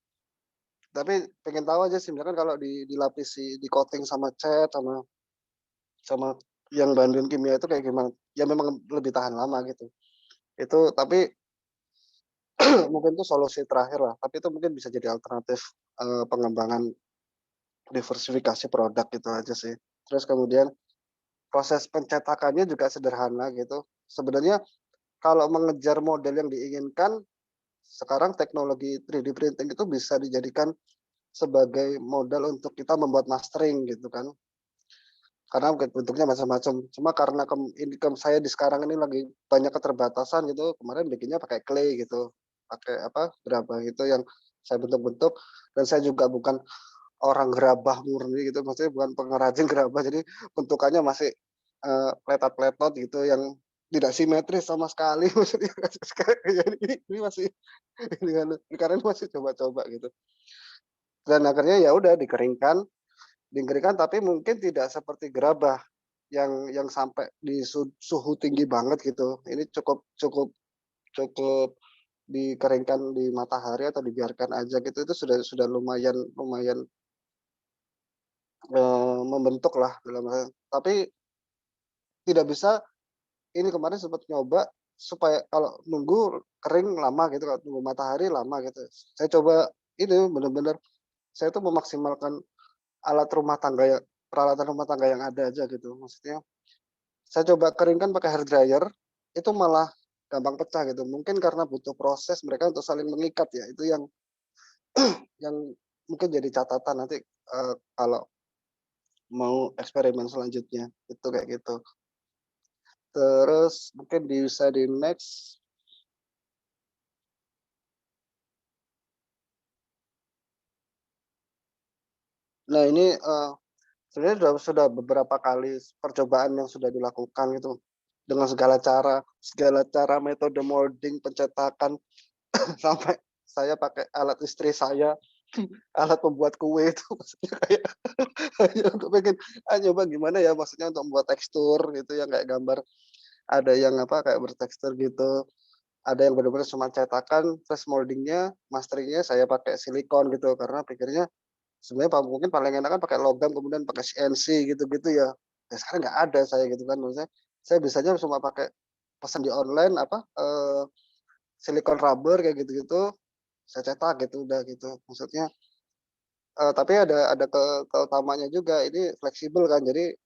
Tapi pengen tahu aja sih sebenarnya kan kalau dilapisi, di-coating sama cat, sama yang bahan kimia itu kayak gimana. Ya memang lebih tahan lama gitu. Itu tapi mungkin itu solusi terakhir lah, tapi itu mungkin bisa jadi alternatif, pengembangan diversifikasi produk gitu aja sih. Terus kemudian proses pencetakannya juga sederhana gitu. Sebenarnya kalau mengejar model yang diinginkan, sekarang teknologi 3D printing itu bisa dijadikan sebagai modal untuk kita membuat mastering gitu kan. Karena bentuknya macam-macam. Cuma karena income saya di sekarang ini lagi banyak keterbatasan gitu, kemarin bikinnya pakai clay gitu, pakai gerabah itu yang saya bentuk-bentuk, dan saya juga bukan orang gerabah murni gitu, maksudnya bukan pengrajin gerabah, jadi bentukannya masih, pletot-pletot gitu yang tidak simetris sama sekali maksudnya. Jadi ini masih karena ini masih coba-coba gitu. Dan akhirnya ya udah dikeringkan tapi mungkin tidak seperti gerabah yang sampai di suhu tinggi banget gitu. Ini cukup cukup cukup dikeringkan di matahari atau dibiarkan aja gitu, itu sudah lumayan lumayan, membentuk lah dalam hal tapi tidak bisa ini kemarin sempat nyoba supaya kalau nunggu kering lama gitu, kalau nunggu matahari lama gitu. Saya coba ini bener-bener saya tuh memaksimalkan alat rumah tangga peralatan rumah tangga yang ada aja gitu. Maksudnya saya coba keringkan pakai hair dryer, itu malah gampang pecah gitu. Mungkin karena butuh proses mereka untuk saling mengikat ya, itu yang mungkin jadi catatan nanti, kalau mau eksperimen selanjutnya, itu kayak gitu. Terus mungkin bisa di next. Nah ini, sebenarnya sudah beberapa kali percobaan yang sudah dilakukan gitu, dengan segala cara metode molding, pencetakan, sampai saya pakai alat istri saya, alat pembuat kue itu maksudnya kayak hanya untuk pengen, nyoba gimana ya maksudnya untuk membuat tekstur gitu yang kayak gambar, ada yang kayak bertekstur gitu, ada yang benar-benar cuma cetakan, terus moldingnya, masteringnya saya pakai silikon gitu, karena pikirnya sebenarnya mungkin paling enak kan pakai logam kemudian pakai CNC gitu-gitu ya. Ya sekarang nggak ada saya gitu kan, maksudnya saya bisanya cuma pakai pesan di online silikon rubber kayak gitu-gitu, saya cetak gitu udah gitu. Maksudnya, tapi ada keutamanya juga, ini fleksibel kan, jadi,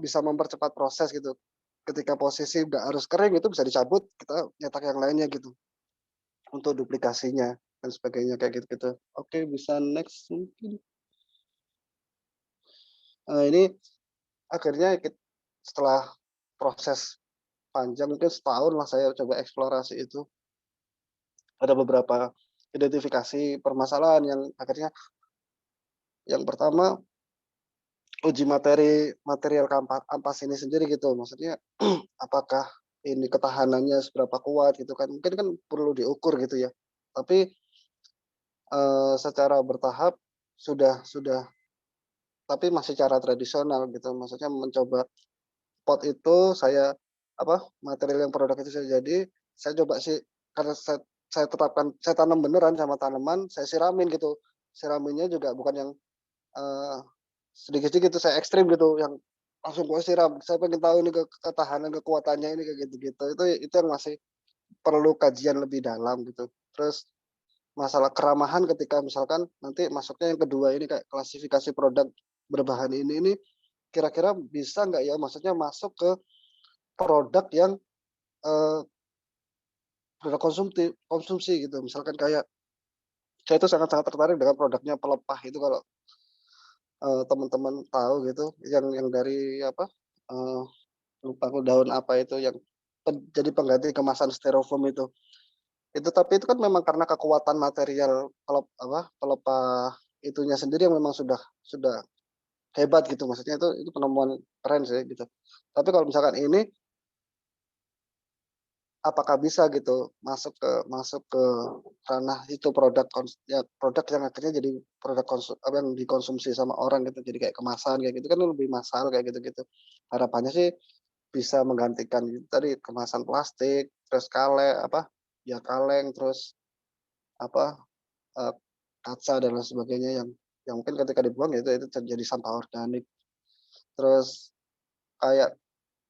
bisa mempercepat proses gitu. Ketika posisi nggak harus kering itu bisa dicabut, kita nyetak yang lainnya gitu, untuk duplikasinya dan sebagainya kayak gitu-gitu. Oke bisa next mungkin. Ini akhirnya setelah proses panjang mungkin setahun lah saya coba eksplorasi itu, ada beberapa identifikasi permasalahan yang akhirnya yang pertama uji material ampas ini sendiri gitu, maksudnya apakah ini ketahanannya seberapa kuat gitu kan, mungkin kan perlu diukur gitu ya. Tapi, secara bertahap sudah tapi masih cara tradisional gitu, maksudnya mencoba pot itu material yang produk itu saya jadi, saya coba sih karena saya tanam beneran sama tanaman, saya siramin gitu. Siraminnya juga bukan yang, eee, sedikit-sedikit tuh saya ekstrim gitu, yang langsung gue siram. Saya pengen tahu ini ketahanan, kekuatannya ini kayak gitu-gitu. Itu yang masih perlu kajian lebih dalam gitu. Terus masalah keramahan ketika misalkan nanti masuknya yang kedua ini kayak klasifikasi produk berbahan ini kira-kira bisa nggak ya, maksudnya masuk ke produk yang, eee, produk konsumsi gitu. Misalkan kayak saya itu sangat-sangat tertarik dengan produknya pelepah itu kalau, teman-teman tahu gitu, yang dari eee, lupa aku daun apa itu yang jadi pengganti kemasan styrofoam itu. Tapi itu kan memang karena kekuatan material pelepah itunya sendiri yang memang sudah hebat gitu, maksudnya itu penemuan keren sih gitu. Tapi kalau misalkan ini apakah bisa gitu masuk ke ranah itu produk yang akhirnya jadi produk apa yang dikonsumsi sama orang gitu, jadi kayak kemasan kayak gitu kan lebih massal kayak gitu-gitu. Harapannya sih bisa menggantikan itu tadi kemasan plastik, terus kaleng, terus apa, eee, kaca dan lain sebagainya yang mungkin ketika dibuang ya itu terjadi sampah organik. Terus kayak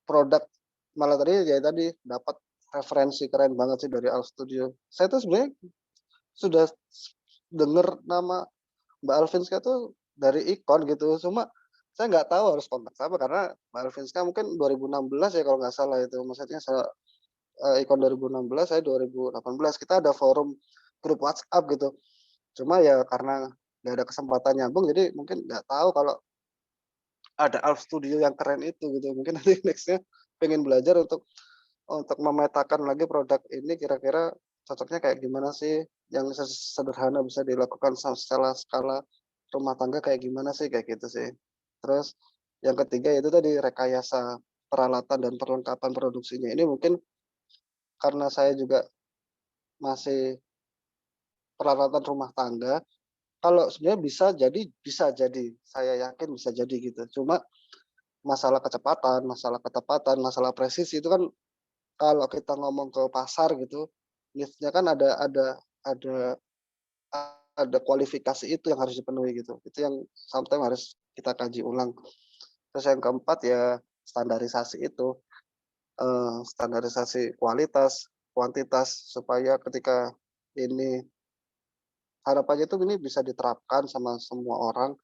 produk malah tadi dapat referensi keren banget sih dari Al Studio. Saya tuh sebenarnya sudah denger nama Mbak Alvinska tuh dari ikon gitu, cuma saya nggak tahu harus kontak siapa karena Mbak Alvinska mungkin 2016 ya kalau nggak salah itu, maksudnya ikon 2016, saya 2018. Kita ada forum grup WhatsApp gitu, cuma ya karena nggak ada kesempatan nyambung, jadi mungkin nggak tahu kalau ada Alf Studio yang keren itu gitu. Mungkin nanti next-nya pengen belajar untuk memetakan lagi produk ini kira-kira cocoknya kayak gimana sih, yang sederhana bisa dilakukan secara skala rumah tangga kayak gimana sih, kayak gitu sih. Terus yang ketiga itu tadi rekayasa peralatan dan perlengkapan produksinya. Ini mungkin karena saya juga masih peralatan rumah tangga, kalau sebenarnya bisa jadi, saya yakin bisa jadi gitu. Cuma masalah kecepatan, masalah ketepatan, masalah presisi itu kan kalau kita ngomong ke pasar gitu, needs-nya kan ada ada kualifikasi itu yang harus dipenuhi gitu. Itu yang sometimes harus kita kaji ulang. Terus yang keempat ya standarisasi itu, standarisasi kualitas, kuantitas supaya ketika ini harapannya itu ini bisa diterapkan sama semua orang,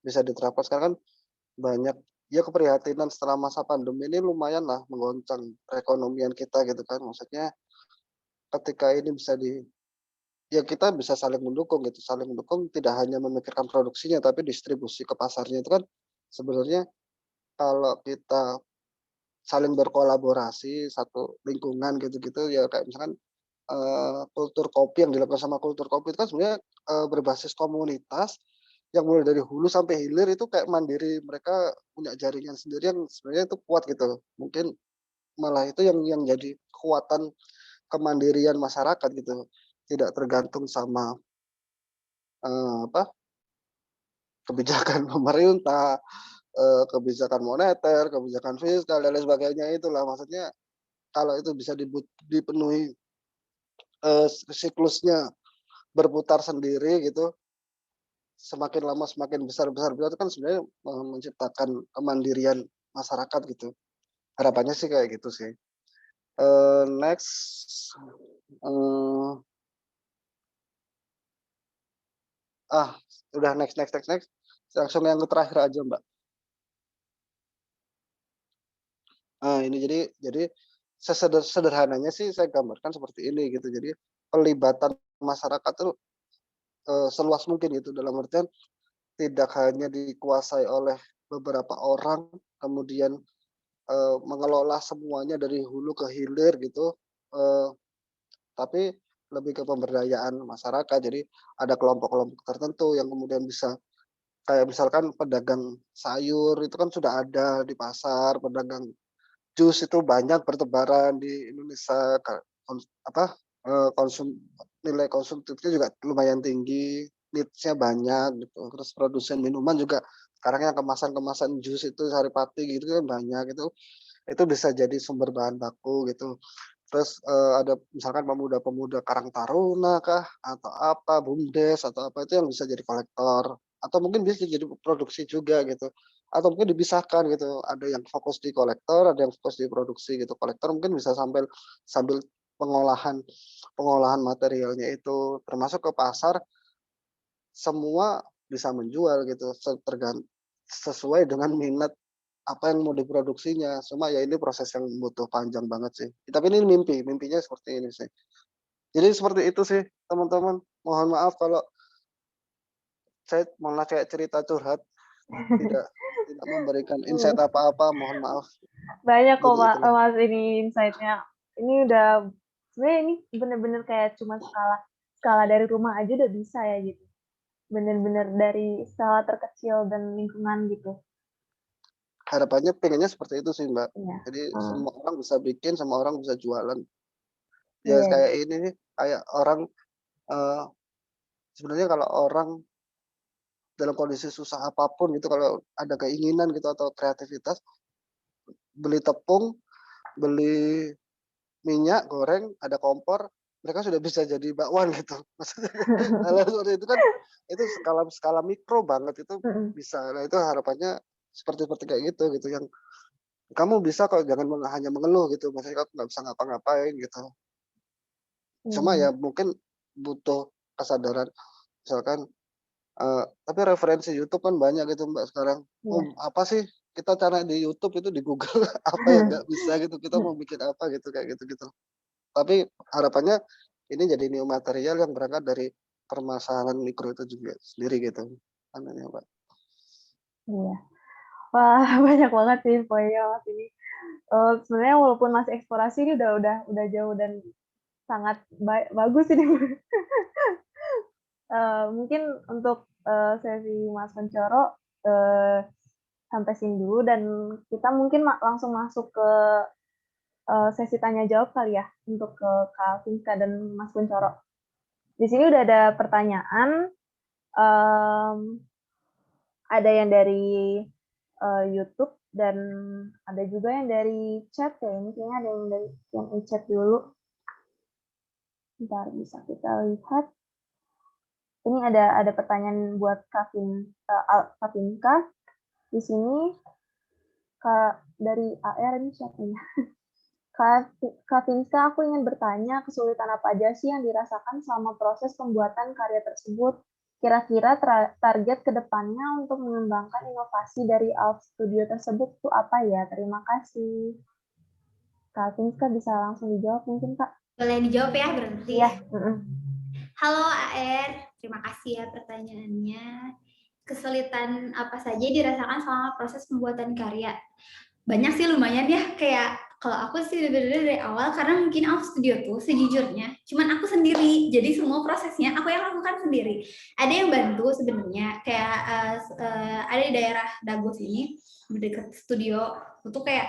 bisa diterapkan. Sekarang kan banyak ya keprihatinan setelah masa pandemi ini lumayan lah menggoncang perekonomian kita gitu kan. Maksudnya ketika ini ya kita bisa saling mendukung gitu, saling mendukung tidak hanya memikirkan produksinya tapi distribusi ke pasarnya itu kan sebenarnya kalau kita saling berkolaborasi satu lingkungan gitu-gitu ya kayak misalkan, kultur kopi yang dilakukan sama kultur kopi itu kan sebenarnya, berbasis komunitas yang mulai dari hulu sampai hilir itu kayak mandiri, mereka punya jaringan sendiri yang sebenarnya itu kuat gitu. Mungkin malah itu yang jadi kekuatan kemandirian masyarakat gitu, tidak tergantung sama, apa, kebijakan pemerintah, kebijakan moneter, kebijakan fiskal dan lain sebagainya itulah. Maksudnya kalau itu bisa dipenuhi, siklusnya berputar sendiri gitu, semakin lama semakin besar itu kan sebenarnya, menciptakan kemandirian masyarakat gitu. Harapannya sih kayak gitu sih. Next, eee, ah, udah next. Langsung yang terakhir aja, Mbak. Ini jadi sederhananya sih saya gambarkan seperti ini gitu. Jadi pelibatan masyarakat tuh, seluas mungkin gitu, dalam artian tidak hanya dikuasai oleh beberapa orang, kemudian, mengelola semuanya dari hulu ke hilir gitu, eee, tapi lebih ke pemberdayaan masyarakat. Jadi ada kelompok-kelompok tertentu yang kemudian bisa kayak misalkan pedagang sayur itu kan sudah ada di pasar, pedagang jus itu banyak bertebaran di Indonesia, apa, nilai konsumtifnya juga lumayan tinggi, needs-nya banyak gitu. Terus produsen minuman juga sekarang yang kemasan-kemasan jus itu Saripati gitu kan banyak, itu bisa jadi sumber bahan baku gitu. Terus, ada misalkan pemuda-pemuda Karang Taruna kah, atau apa, BUMDes, atau apa itu yang bisa jadi kolektor, atau mungkin bisa jadi produksi juga gitu, atau mungkin dipisahkan gitu, ada yang fokus di kolektor, ada yang fokus di produksi gitu. Kolektor mungkin bisa sambil pengolahan pengolahan materialnya itu, termasuk ke pasar, semua bisa menjual gitu, sesuai dengan minat apa yang mau diproduksinya. Cuma ya ini proses yang butuh panjang banget sih. Tapi ini mimpinya seperti ini sih. Jadi seperti itu sih teman-teman. Mohon maaf kalau saya malah kayak cerita curhat, tidak tidak memberikan insight apa-apa, mohon maaf. Banyak kok, Jadi itulah. Mas, ini insight-nya. Ini udah sebenarnya ini bener-bener kayak cuma skala skala dari rumah aja udah bisa ya gitu. bener-bener dari skala terkecil dan lingkungan gitu. Harapannya pengennya seperti itu sih, Mbak. Iya. Jadi semua orang bisa bikin, semua orang bisa jualan. Ya Iya, kayak ini nih, kayak orang, sebenarnya kalau orang dalam kondisi susah apapun gitu, kalau ada keinginan gitu atau kreativitas, beli tepung, beli minyak goreng, ada kompor, mereka sudah bisa jadi bakwan gitu. Maksudnya hal-hal seperti itu kan, itu skala skala mikro banget itu mhm, bisa. Nah itu harapannya seperti seperti kayak gitu yang kamu bisa kok, jangan hanya mengeluh gitu, maksudnya kamu nggak bisa ngapa-ngapain gitu. iya, Cuma iya. ya mungkin butuh kesadaran, misalkan, tapi referensi YouTube kan banyak gitu Mbak sekarang. Iya. Apa sih kita cari di YouTube itu di Google apa yang nggak bisa gitu, kita mau bikin apa gitu, kayak gitu-gitu. Tapi harapannya ini jadi new material yang berangkat dari permasalahan mikro itu juga sendiri gitu, anunya Mbak. Iya. Wah, banyak banget sih poinnya Mas ini. Sebenarnya walaupun masih eksplorasi ini udah jauh dan sangat bagus ini. Mungkin untuk, sesi Mas Kuncoro, sampai sini dulu dan kita mungkin langsung masuk ke, sesi tanya jawab kali ya untuk ke Kak Finka dan Mas Kuncoro. Di sini udah ada pertanyaan, mmm, ada yang dari, YouTube dan ada juga yang dari chat ya, ini kayaknya ada yang dari yang chat dulu. Bentar bisa kita lihat. Ini ada pertanyaan buat Kak Finka. Di sini dari AR ini siapa ya? Kak Finka, aku ingin bertanya kesulitan apa aja sih yang dirasakan selama proses pembuatan karya tersebut? Kira-kira target ke depannya untuk mengembangkan inovasi dari ALF Studio tersebut itu apa ya? Terima kasih. Kak Finka bisa langsung dijawab mungkin, Kak? Boleh dijawab ya berarti. Iya. Mhm. Halo AR, terima kasih ya pertanyaannya. Kesulitan apa saja dirasakan selama proses pembuatan karya? Banyak sih lumayan ya, kayak kalau aku sih sebenarnya dari awal karena mungkin aku studio tuh sejujurnya cuman aku sendiri, jadi semua prosesnya aku yang lakukan sendiri. Ada yang bantu sebenarnya kayak ada di daerah Dago sini di dekat studio itu kayak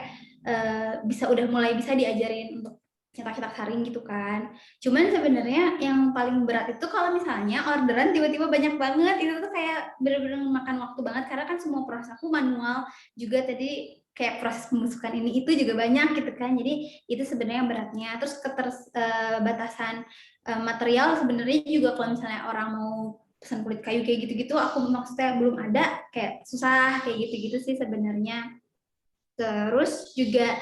udah mulai bisa diajarin untuk cetak-cetak saring gitu kan. Cuman sebenarnya yang paling berat itu kalau misalnya orderan tiba-tiba banyak banget, itu tuh kayak bener-bener makan waktu banget karena kan semua proses aku manual juga tadi kayak proses pembusukan ini itu juga banyak gitu kan. Jadi itu sebenarnya beratnya. Terus keterbatasan material sebenarnya juga kalau misalnya orang mau pesan kulit kayu kayak gitu-gitu aku maksudnya belum ada, kayak susah kayak gitu-gitu sih sebenarnya. Terus juga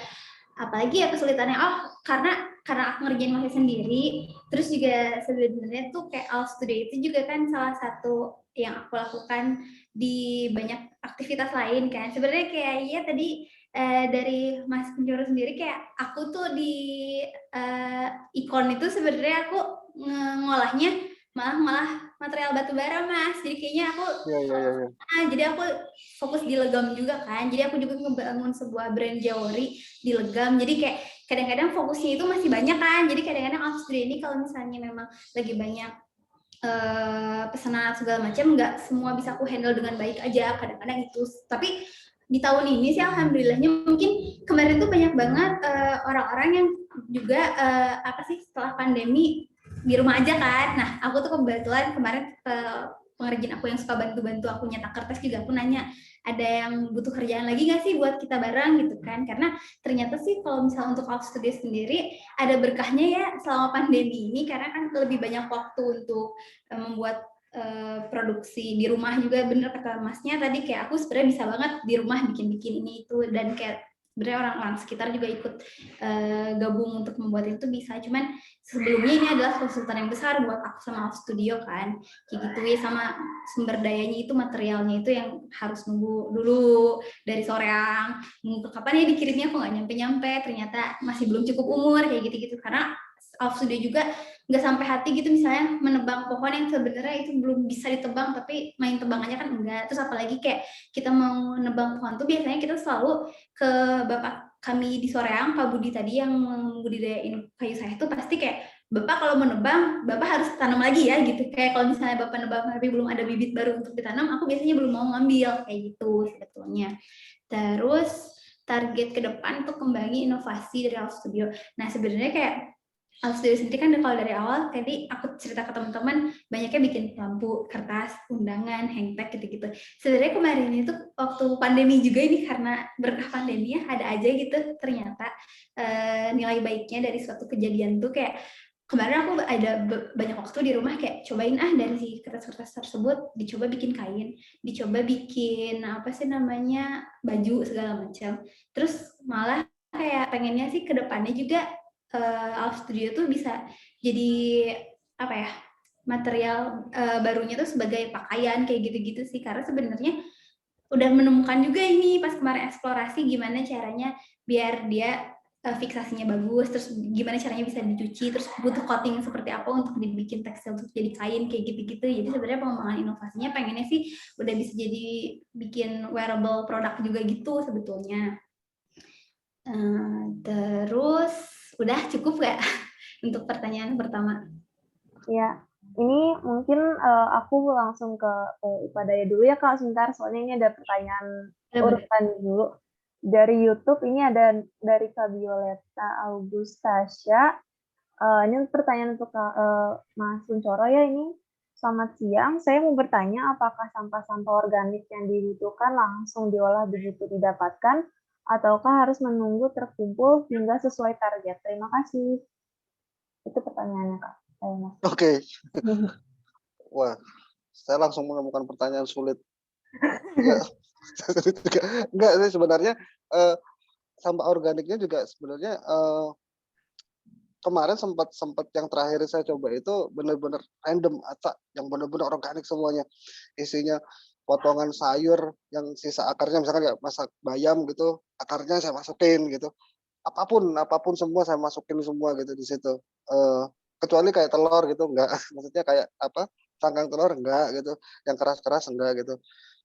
apalagi ya kesulitannya karena aku ngerjain masih sendiri, terus juga sebenarnya tuh kayak All Studio itu juga kan salah satu yang aku lakukan di banyak aktivitas lain kan. Sebenarnya kayak ya tadi dari Mas Kuncoro sendiri kayak aku tuh di ikon itu sebenarnya aku ngolahnya malah material batu bara Mas. Jadi kayaknya aku Iya. jadi aku fokus di legam juga kan. Jadi aku juga ngebangun sebuah brand jawari di legam. Jadi kayak kadang-kadang fokusnya itu masih banyak kan. Jadi kadang-kadang Outstream ini kalau misalnya memang lagi banyak pesanan segala macam, nggak semua bisa aku handle dengan baik aja. Kadang-kadang itu. Tapi di tahun ini sih alhamdulillahnya mungkin kemarin tuh banyak banget orang-orang yang juga setelah pandemi di rumah aja kan. Nah aku tuh kebetulan kemarin pengrajin aku yang suka bantu-bantu aku nyetak kertas juga aku nanya ada yang butuh kerjaan lagi nggak sih buat kita bareng gitu kan, karena ternyata sih kalau misalnya untuk Out Studio sendiri ada berkahnya ya selama pandemi ini karena kan lebih banyak waktu untuk membuat produksi di rumah juga. Bener kata Masnya tadi kayak aku sebenarnya bisa banget di rumah bikin-bikin ini itu dan kayak sebenarnya orang-orang sekitar juga ikut gabung untuk membuat itu bisa. Cuman sebelumnya ini adalah konsultan yang besar buat aku sama Out Studio kan kayak gitu ya, sama sumber dayanya itu materialnya itu yang harus nunggu dulu dari soreang nunggu kapan ya dikirimnya, kok nggak nyampe ternyata masih belum cukup umur kayak gitu karena Alf Studio juga nggak sampai hati gitu misalnya menebang pohon yang sebenarnya itu belum bisa ditebang tapi main tebangannya kan enggak. Terus apalagi kayak kita mau nebang pohon tuh biasanya kita selalu ke bapak kami di Soreang, Pak Budi tadi yang membudidayain kayu saya itu pasti kayak Bapak kalau mau nebang, Bapak harus tanam lagi ya gitu. Kayak kalau misalnya Bapak nebang tapi belum ada bibit baru untuk ditanam, aku biasanya belum mau ngambil kayak gitu sebetulnya. Terus target ke depan untuk kembali inovasi dari Alf Studio. Nah, sebenarnya kayak Alf Studio sendiri kan kalau dari awal tadi aku cerita ke teman-teman banyaknya bikin lampu, kertas, undangan, hangtag gitu-gitu. Sebenarnya kemarin itu waktu pandemi juga ini karena berkah pandemi ya ada aja gitu ternyata nilai baiknya dari suatu kejadian tuh kayak kemarin aku ada banyak waktu di rumah kayak cobain dari si kertas-kertas tersebut dicoba bikin kain, dicoba bikin apa sih namanya baju segala macam. Terus malah kayak pengennya sih ke depannya juga Alf Studio tuh bisa jadi apa ya material barunya tuh sebagai pakaian kayak gitu-gitu sih karena sebenarnya udah menemukan juga ini pas kemarin eksplorasi gimana caranya biar dia fiksasinya bagus, terus gimana caranya bisa dicuci, terus butuh coating seperti apa untuk dibikin tekstil untuk jadi kain kayak gitu-gitu. Jadi sebenarnya pengembangan inovasinya pengennya sih udah bisa jadi bikin wearable produk juga gitu sebetulnya. Terus udah cukup nggak untuk pertanyaan pertama? Ya, ini mungkin aku langsung ke Ipadaya dulu ya Kak, sebentar. Soalnya ini ada pertanyaan urutan dulu. Dari YouTube ini ada dari Kak Violeta Augustasya. Ini pertanyaan untuk Mas Kuncoro ya ini. Selamat siang, saya mau bertanya apakah sampah-sampah organik yang dibutuhkan langsung diolah begitu didapatkan, ataukah harus menunggu terkumpul hingga sesuai target? Terima kasih. Itu pertanyaannya Kak. Mas. Oke. Wah, saya langsung menemukan pertanyaan sulit. Enggak sih sebenarnya sampah organiknya juga sebenarnya kemarin sempat yang terakhir saya coba itu benar-benar random, acak, yang benar-benar organik semuanya. Isinya potongan sayur yang sisa akarnya misalkan ya masak bayam gitu, akarnya saya masukin gitu. Apapun semua saya masukin semua gitu di situ. Kecuali kayak telur gitu enggak. Maksudnya kayak apa? Cangkang telur enggak gitu. Yang keras-keras enggak gitu.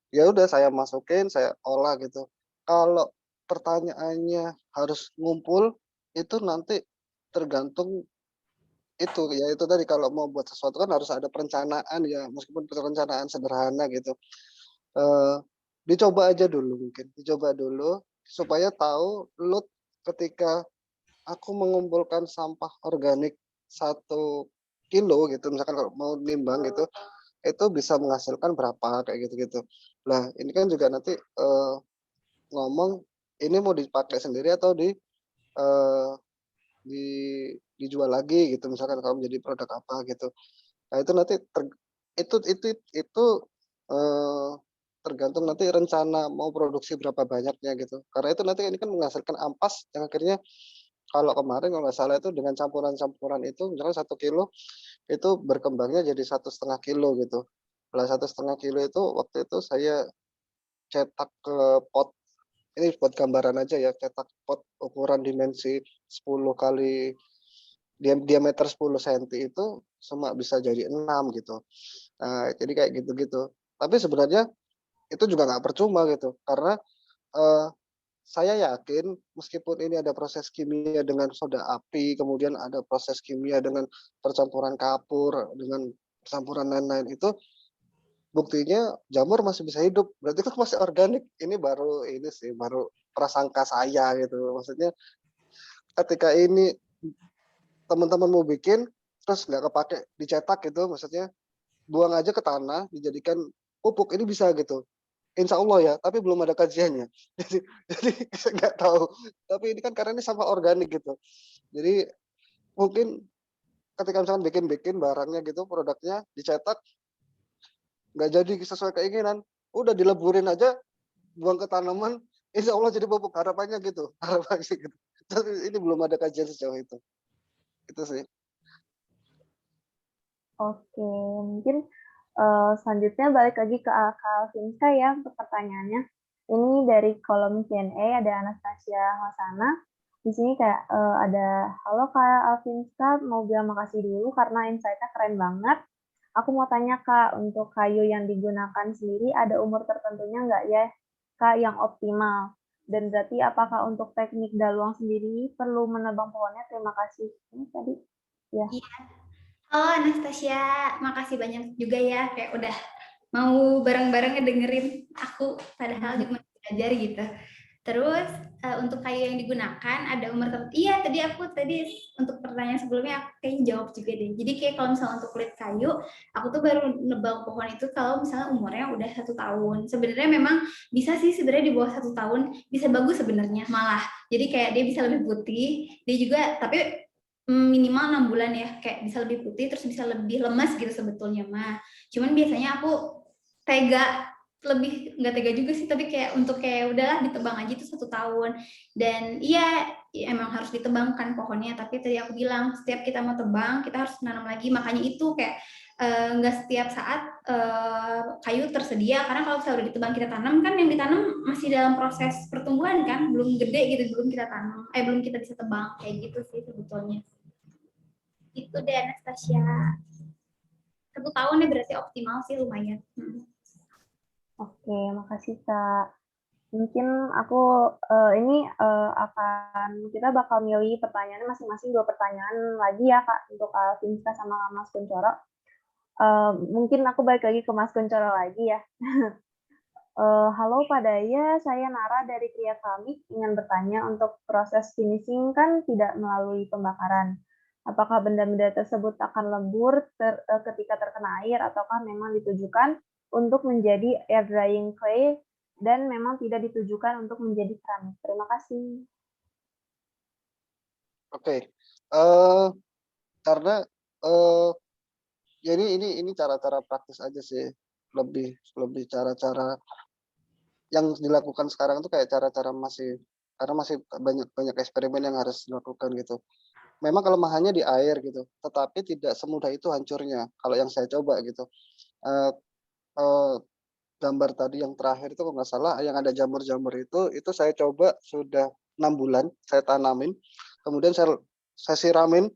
Ya udah saya masukin, saya olah gitu. Kalau pertanyaannya harus ngumpul itu nanti tergantung itu ya itu tadi kalau mau buat sesuatu kan harus ada perencanaan ya meskipun perencanaan sederhana gitu. Dicoba aja dulu mungkin, dicoba dulu supaya tahu load ketika aku mengumpulkan sampah organik 1 kilo gitu misalkan kalau mau nimbang gitu, itu bisa menghasilkan berapa kayak gitu-gitu. Nah ini kan juga nanti ngomong ini mau dipakai sendiri atau eee, di dijual lagi gitu misalkan kalau menjadi produk apa gitu. Nah itu nanti itu, eee, tergantung nanti rencana mau produksi berapa banyaknya gitu. Karena itu nanti ini kan menghasilkan ampas yang akhirnya kalau kemarin kalau nggak salah itu dengan campuran-campuran itu misalnya 1 kilo itu berkembangnya jadi 1,5 kilo gitu. Nah 1,5 kilo itu waktu itu saya cetak ke pot, ini buat gambaran aja ya, cetak pot ukuran dimensi 10 kali diameter 10 senti itu cuma bisa jadi 6 gitu. Nah, jadi kayak gitu-gitu. Tapi sebenarnya itu juga nggak percuma gitu, karena eee, saya yakin meskipun ini ada proses kimia dengan soda api, kemudian ada proses kimia dengan percampuran kapur, dengan campuran lain-lain itu buktinya jamur masih bisa hidup, berarti kan masih organik. Ini baru ini sih, baru prasangka saya gitu. Maksudnya ketika ini teman-teman mau bikin, terus nggak kepake dicetak gitu, maksudnya buang aja ke tanah, dijadikan pupuk, ini bisa gitu. Insya Allah ya, tapi belum ada kajiannya. Jadi saya nggak tahu. Tapi ini kan karena ini sampah organik gitu. Jadi mungkin ketika misalkan bikin barangnya gitu, produknya dicetak, nggak jadi sesuai keinginan, udah dileburin aja, buang ke tanaman, insya Allah jadi pupuk, harapannya gitu, harapannya gitu. Tapi ini belum ada kajian sejauh itu sih. Oke, mungkin selanjutnya balik lagi ke Kak Alvinska ya untuk pertanyaannya. Ini dari kolom Q&A ada Anastasia Hosana. Di sini kayak ada, halo Kak Alvinska, mau bilang makasih dulu karena insight-nya keren banget. Aku mau tanya Kak, untuk kayu yang digunakan sendiri ada umur tertentunya nggak ya Kak yang optimal? Dan berarti apakah untuk teknik daluang sendiri perlu menebang pohonnya? Terima kasih. Ini tadi. Ya. Halo Anastasia, makasih banyak juga ya kayak udah mau bareng-bareng ngedengerin aku padahal juga masih belajar gitu. Terus untuk kayu yang digunakan ada umur tertentu. Iya, tadi untuk pertanyaan sebelumnya aku kayaknya jawab juga deh. Jadi kayak kalau misalnya untuk kulit kayu, aku tuh baru nebang pohon itu kalau misalnya umurnya udah 1 tahun. Sebenarnya memang bisa sih sebenarnya di bawah 1 tahun bisa bagus sebenarnya malah. Jadi kayak dia bisa lebih putih, dia juga tapi minimal 6 bulan ya, kayak bisa lebih putih terus bisa lebih lemas gitu sebetulnya mah. Cuman biasanya aku lebih nggak tega juga sih, tapi kayak untuk kayak udahlah ditebang aja itu 1 tahun. Dan iya emang harus ditebangkan pohonnya, tapi tadi aku bilang setiap kita mau tebang kita harus nanam lagi, makanya itu kayak nggak setiap saat kayu tersedia, karena kalau misalnya udah ditebang kita tanam kan yang ditanam masih dalam proses pertumbuhan kan, belum gede gitu, belum kita tanam, belum kita bisa tebang kayak gitu sih sebetulnya. Itu deh Anastasia. 1 tahun ya berarti optimal sih, lumayan. Oke, makasih Kak. Mungkin aku kita bakal milih pertanyaannya masing-masing 2 pertanyaan lagi ya Kak untuk Kak Finska sama Mas Kuncoro. Mungkin aku balik lagi ke Mas Kuncoro lagi ya. Halo Pak Daya, saya Nara dari Kriya Keramik ingin bertanya untuk proses finishing kan tidak melalui pembakaran. Apakah benda-benda tersebut akan lebur ketika terkena air ataukah memang ditujukan untuk menjadi air drying clay dan memang tidak ditujukan untuk menjadi keramik? Terima kasih. Oke, karena ya ini cara-cara praktis aja sih, lebih cara-cara yang dilakukan sekarang itu kayak cara-cara karena masih banyak eksperimen yang harus dilakukan gitu. Memang kelemahannya di air gitu, tetapi tidak semudah itu hancurnya kalau yang saya coba gitu. Uh, uh, Gambar tadi yang terakhir itu kalau nggak salah yang ada jamur-jamur itu saya coba sudah 6 bulan saya tanamin, kemudian saya siramin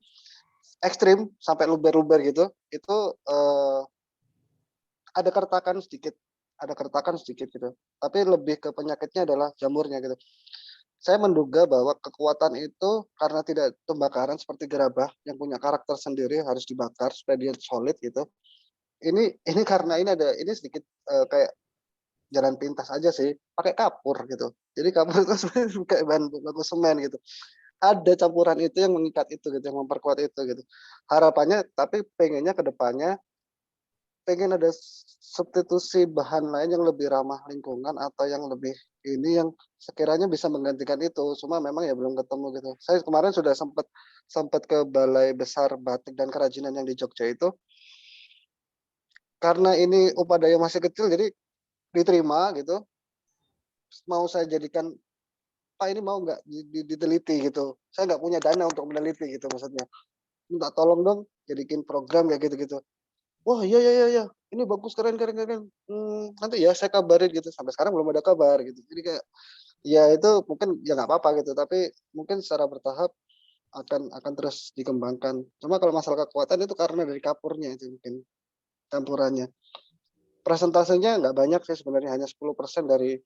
ekstrim sampai luber-luber gitu. Itu ada kertakan sedikit gitu. Tapi lebih ke penyakitnya adalah jamurnya gitu. Saya menduga bahwa kekuatan itu karena tidak pembakaran seperti gerabah yang punya karakter sendiri harus dibakar supaya dia solid gitu. Ini karena ini sedikit kayak jalan pintas aja sih, pakai kapur gitu. Jadi kapur itu sebenarnya kayak bahan baku semen gitu. Ada campuran itu yang mengikat itu gitu, yang memperkuat itu gitu. Harapannya tapi pengennya ke depannya pengen ada substitusi bahan lain yang lebih ramah lingkungan atau yang lebih ini yang sekiranya bisa menggantikan itu. Cuma memang ya belum ketemu gitu. Saya kemarin sudah sempat ke Balai Besar Batik dan Kerajinan yang di Jogja itu. Karena ini upadaya masih kecil jadi diterima gitu. Mau saya jadikan Pak ini mau nggak diteliti gitu. Saya nggak punya dana untuk meneliti gitu maksudnya. Minta tolong dong jadikan program ya gitu-gitu. Wah iya ini bagus keren. Nanti ya saya kabarin gitu. Sampai sekarang belum ada kabar gitu. Jadi kayak ya itu mungkin ya nggak apa-apa gitu. Tapi mungkin secara bertahap akan terus dikembangkan. Cuma kalau masalah kekuatan itu karena dari kapurnya itu mungkin campurannya. Presentasenya nggak banyak sih sebenarnya, hanya 10% dari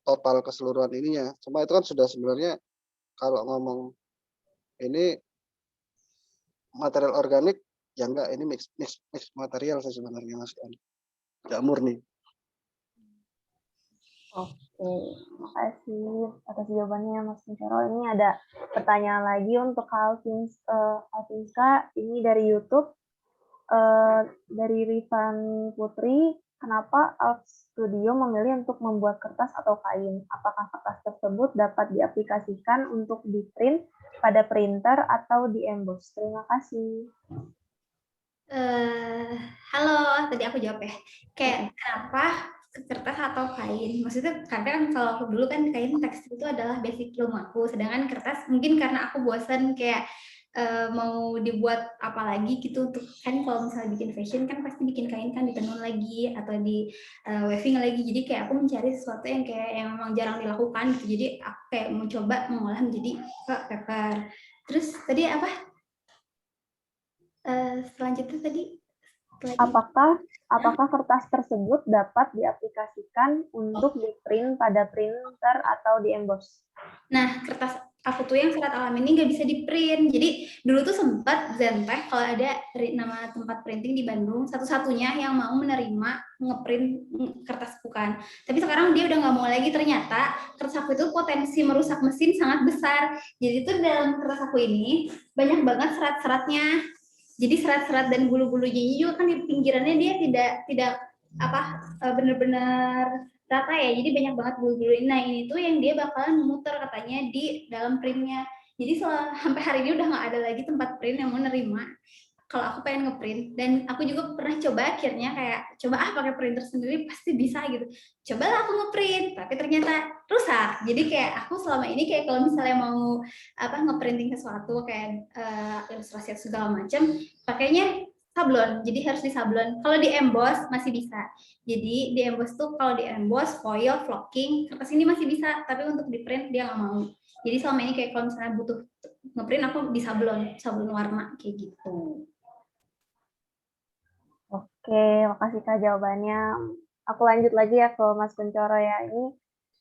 total keseluruhan ininya. Cuma itu kan sudah sebenarnya kalau ngomong ini material organik ya enggak, ini mix material sih sebenarnya Mas kan. Enggak murni. Oke, makasih atas jawabannya Mas Kuncoro. Ini ada pertanyaan lagi untuk Alfinska, ini dari YouTube. Dari Rifan Putri, kenapa Art Studio memilih untuk membuat kertas atau kain? Apakah kertas tersebut dapat diaplikasikan untuk di-print pada printer atau di-emboss? Terima kasih. Halo, tadi aku jawab ya. Kayak kenapa kertas atau kain? Maksudnya karena kan kalau aku dulu kan kain tekstil itu adalah basic ilmu aku, sedangkan kertas mungkin karena aku bosan kayak mau dibuat apa lagi gitu untuk kan kalau misalnya bikin fashion kan pasti bikin kain kan ditenun lagi atau di weaving lagi, jadi kayak aku mencari sesuatu yang kayak yang memang jarang dilakukan gitu, jadi aku kayak mencoba mengolah menjadi paper. Terus tadi apa selanjutnya tadi apakah kertas tersebut dapat diaplikasikan untuk di-print pada printer atau di-emboss? Nah, kertas aku tuh yang surat al ini nggak bisa di print. Jadi dulu tuh sempat Zentech kalau ada nama tempat printing di Bandung satu-satunya yang mau menerima ngeprint kertas bukan. Tapi sekarang dia udah nggak mau lagi, ternyata kertas aku itu potensi merusak mesin sangat besar. Jadi tuh dalam kertas aku ini banyak banget serat-seratnya. Jadi serat-serat dan bulu-bulunya juga kan di pinggirannya dia tidak benar-benar rata ya, jadi banyak banget bulu-bulu. Nah ini tuh yang dia bakalan memutar katanya di dalam printnya. Jadi sampai hari ini udah nggak ada lagi tempat print yang mau nerima kalau aku pengen ngeprint. Dan aku juga pernah coba akhirnya kayak coba pakai printer sendiri pasti bisa gitu. Cobalah aku ngeprint, tapi ternyata rusak. Jadi kayak aku selama ini kayak kalau misalnya mau ngeprinting sesuatu kayak ilustrasi segala macam, pakainya sablon. Jadi harus di sablon. Kalau di emboss masih bisa. Jadi di emboss tuh kalau di emboss, foil, flocking, kertas ini masih bisa, tapi untuk di print dia nggak mau. Jadi selama ini kayak kalau misalnya butuh ngeprint aku di sablon warna kayak gitu. Oke, makasih Kak jawabannya. Aku lanjut lagi ya ke Mas Kuncoro ya. Ini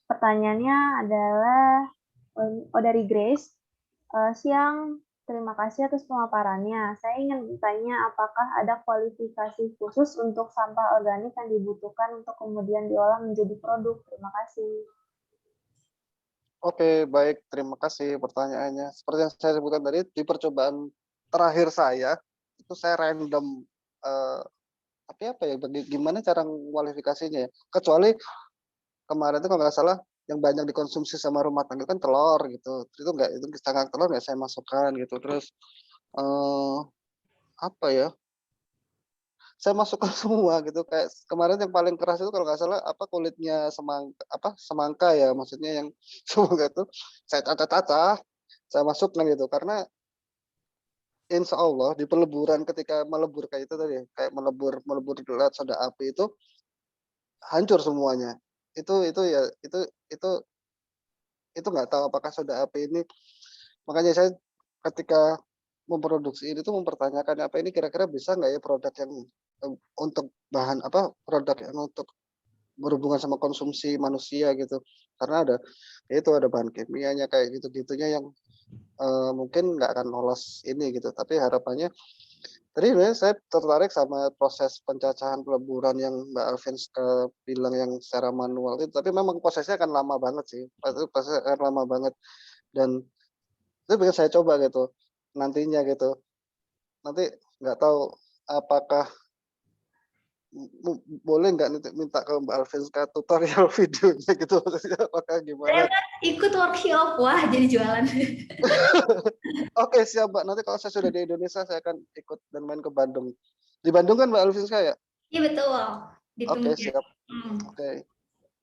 pertanyaannya adalah dari Grace. Siang, terima kasih atas pemaparannya. Saya ingin bertanya apakah ada kualifikasi khusus untuk sampah organik yang dibutuhkan untuk kemudian diolah menjadi produk? Terima kasih. Oke, baik. Terima kasih pertanyaannya. Seperti yang saya sebutkan tadi, di percobaan terakhir saya, itu saya random tapi apa ya, gimana cara kualifikasinya ya? Kecuali kemarin itu kalau nggak salah yang banyak dikonsumsi sama rumah tangga kan telur gitu. Itu setengah telur nggak saya masukkan gitu. Terus apa ya? Saya masukkan semua gitu. Kayak kemarin yang paling keras itu kalau nggak salah kulitnya semangka ya, maksudnya yang semangka itu saya cacah-cacah, saya masukkan gitu karena insya Allah di peleburan ketika melebur kayak itu tadi, kayak melebur lewat soda api itu hancur semuanya. Itu ya itu nggak tahu apakah soda api ini, makanya saya ketika memproduksi ini tuh mempertanyakan apa ini kira-kira bisa nggak ya produk yang untuk bahan produk yang untuk berhubungan sama konsumsi manusia gitu, karena ada bahan kimianya kayak gitu-gitunya yang mungkin nggak akan lolos ini gitu. Tapi harapannya tadi sebenarnya saya tertarik sama proses pencacahan peleburan yang Mbak Alvin bilang yang secara manual itu, tapi memang prosesnya akan lama banget sih. Itu prosesnya akan lama banget dan itu pengen saya coba gitu nantinya gitu. Nanti nggak tahu apakah boleh nggak nanti minta ke Mbak Alvin tutorial videonya gitu, maksudnya apakah gimana? Ikut workshop, wah jadi jualan. Oke siap Mbak, nanti kalau saya sudah di Indonesia saya akan ikut dan main ke Bandung. Di Bandung kan Mbak Alvin ya? Iya betul, ditunggu. Oke siap. Oke,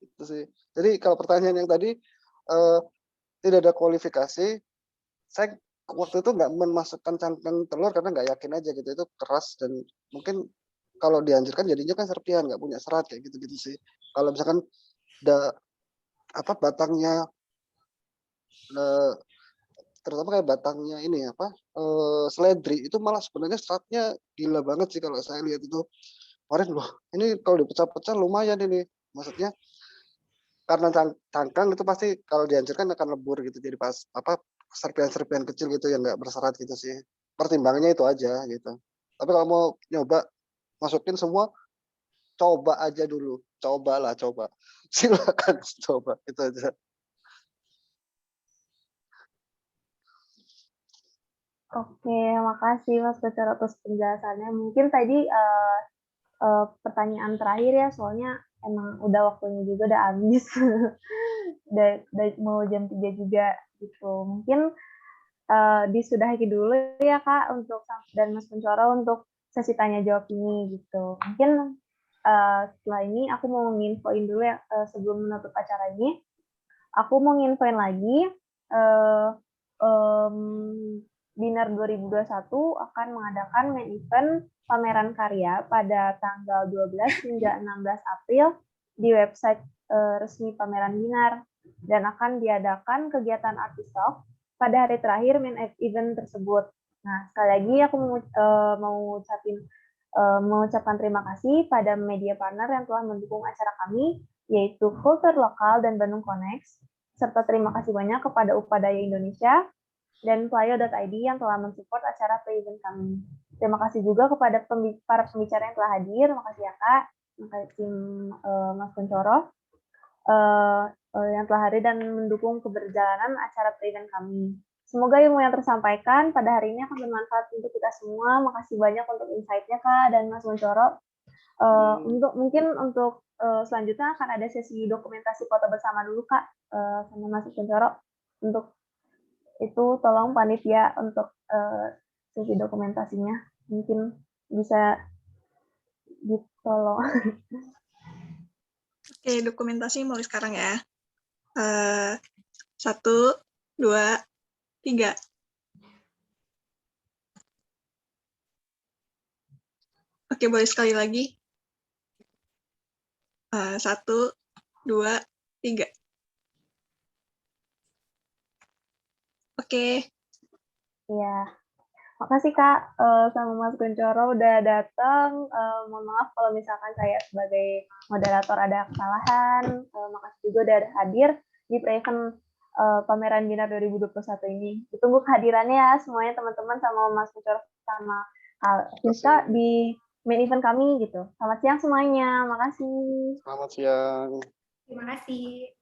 itu sih. Jadi kalau pertanyaan yang tadi tidak ada kualifikasi, saya waktu itu nggak memasukkan cangkang telur karena nggak yakin aja gitu, itu keras dan mungkin kalau dianjurkan jadinya kan serpihan, nggak punya serat kayak gitu-gitu sih. Kalau misalkan batangnya terutama kayak batangnya ini seledri itu malah sebenarnya seratnya gila banget sih kalau saya lihat itu. Kemarin loh, ini kalau dipecah-pecah lumayan ini. Maksudnya karena cangkang itu pasti kalau dihancurkan akan lebur gitu. Jadi pas serpihan-serpihan kecil gitu yang nggak berserat gitu sih. Pertimbangannya itu aja gitu. Tapi kalau mau nyoba masukin semua, coba aja dulu. Coba. Silakan coba, itu aja. Oke, makasih Mas Kuncoro atas penjelasannya. Mungkin tadi pertanyaan terakhir ya, soalnya emang udah waktunya juga udah habis. udah mau jam 3 juga gitu. Mungkin disudahi dulu ya Kak untuk dan Mas Kuncoro untuk sesi tanya jawab ini gitu. Mungkin setelah ini aku mau nginfoin dulu ya sebelum menutup acara ini. Aku mau nginfoin lagi Binar 2021 akan mengadakan main event pameran karya pada tanggal 12 hingga 16 April di website resmi pameran Binar dan akan diadakan kegiatan artis talk pada hari terakhir main event tersebut. Nah, sekali lagi aku mengucapkan terima kasih pada media partner yang telah mendukung acara kami, yaitu Kultur Lokal dan Bandung Connect. serta terima kasih banyak kepada Upadaya Indonesia dan Playo.id yang telah mensupport acara pre-event kami. Terima kasih juga kepada para pembicara yang telah hadir. Makasih ya Kak, makasih Mas Kuncoro yang telah hadir dan mendukung keberjalanan acara pre-event kami. Semoga ilmu yang tersampaikan pada hari ini akan bermanfaat untuk kita semua. Makasih banyak untuk insight-nya Kak dan Mas Kuncoro. Untuk selanjutnya akan ada sesi dokumentasi foto bersama dulu Kak sama Mas Kuncoro. Untuk itu tolong panitia untuk sesi dokumentasinya mungkin bisa ditolong. Oke, dokumentasi mulai sekarang ya. 1, 2, 3. Oke, boleh sekali lagi. 1, 2, 3. Oke. Ya, makasih Kak sama Mas Kuncoro udah datang. Mohon maaf kalau misalkan saya sebagai moderator ada kesalahan. Makasih juga udah hadir di pre-event pameran Binar 2021 ini. Ditunggu kehadirannya ya semuanya teman-teman sama Mas Kuncoro sama Kak di main event kami gitu. Selamat siang semuanya. Makasih. Selamat siang. Terima kasih.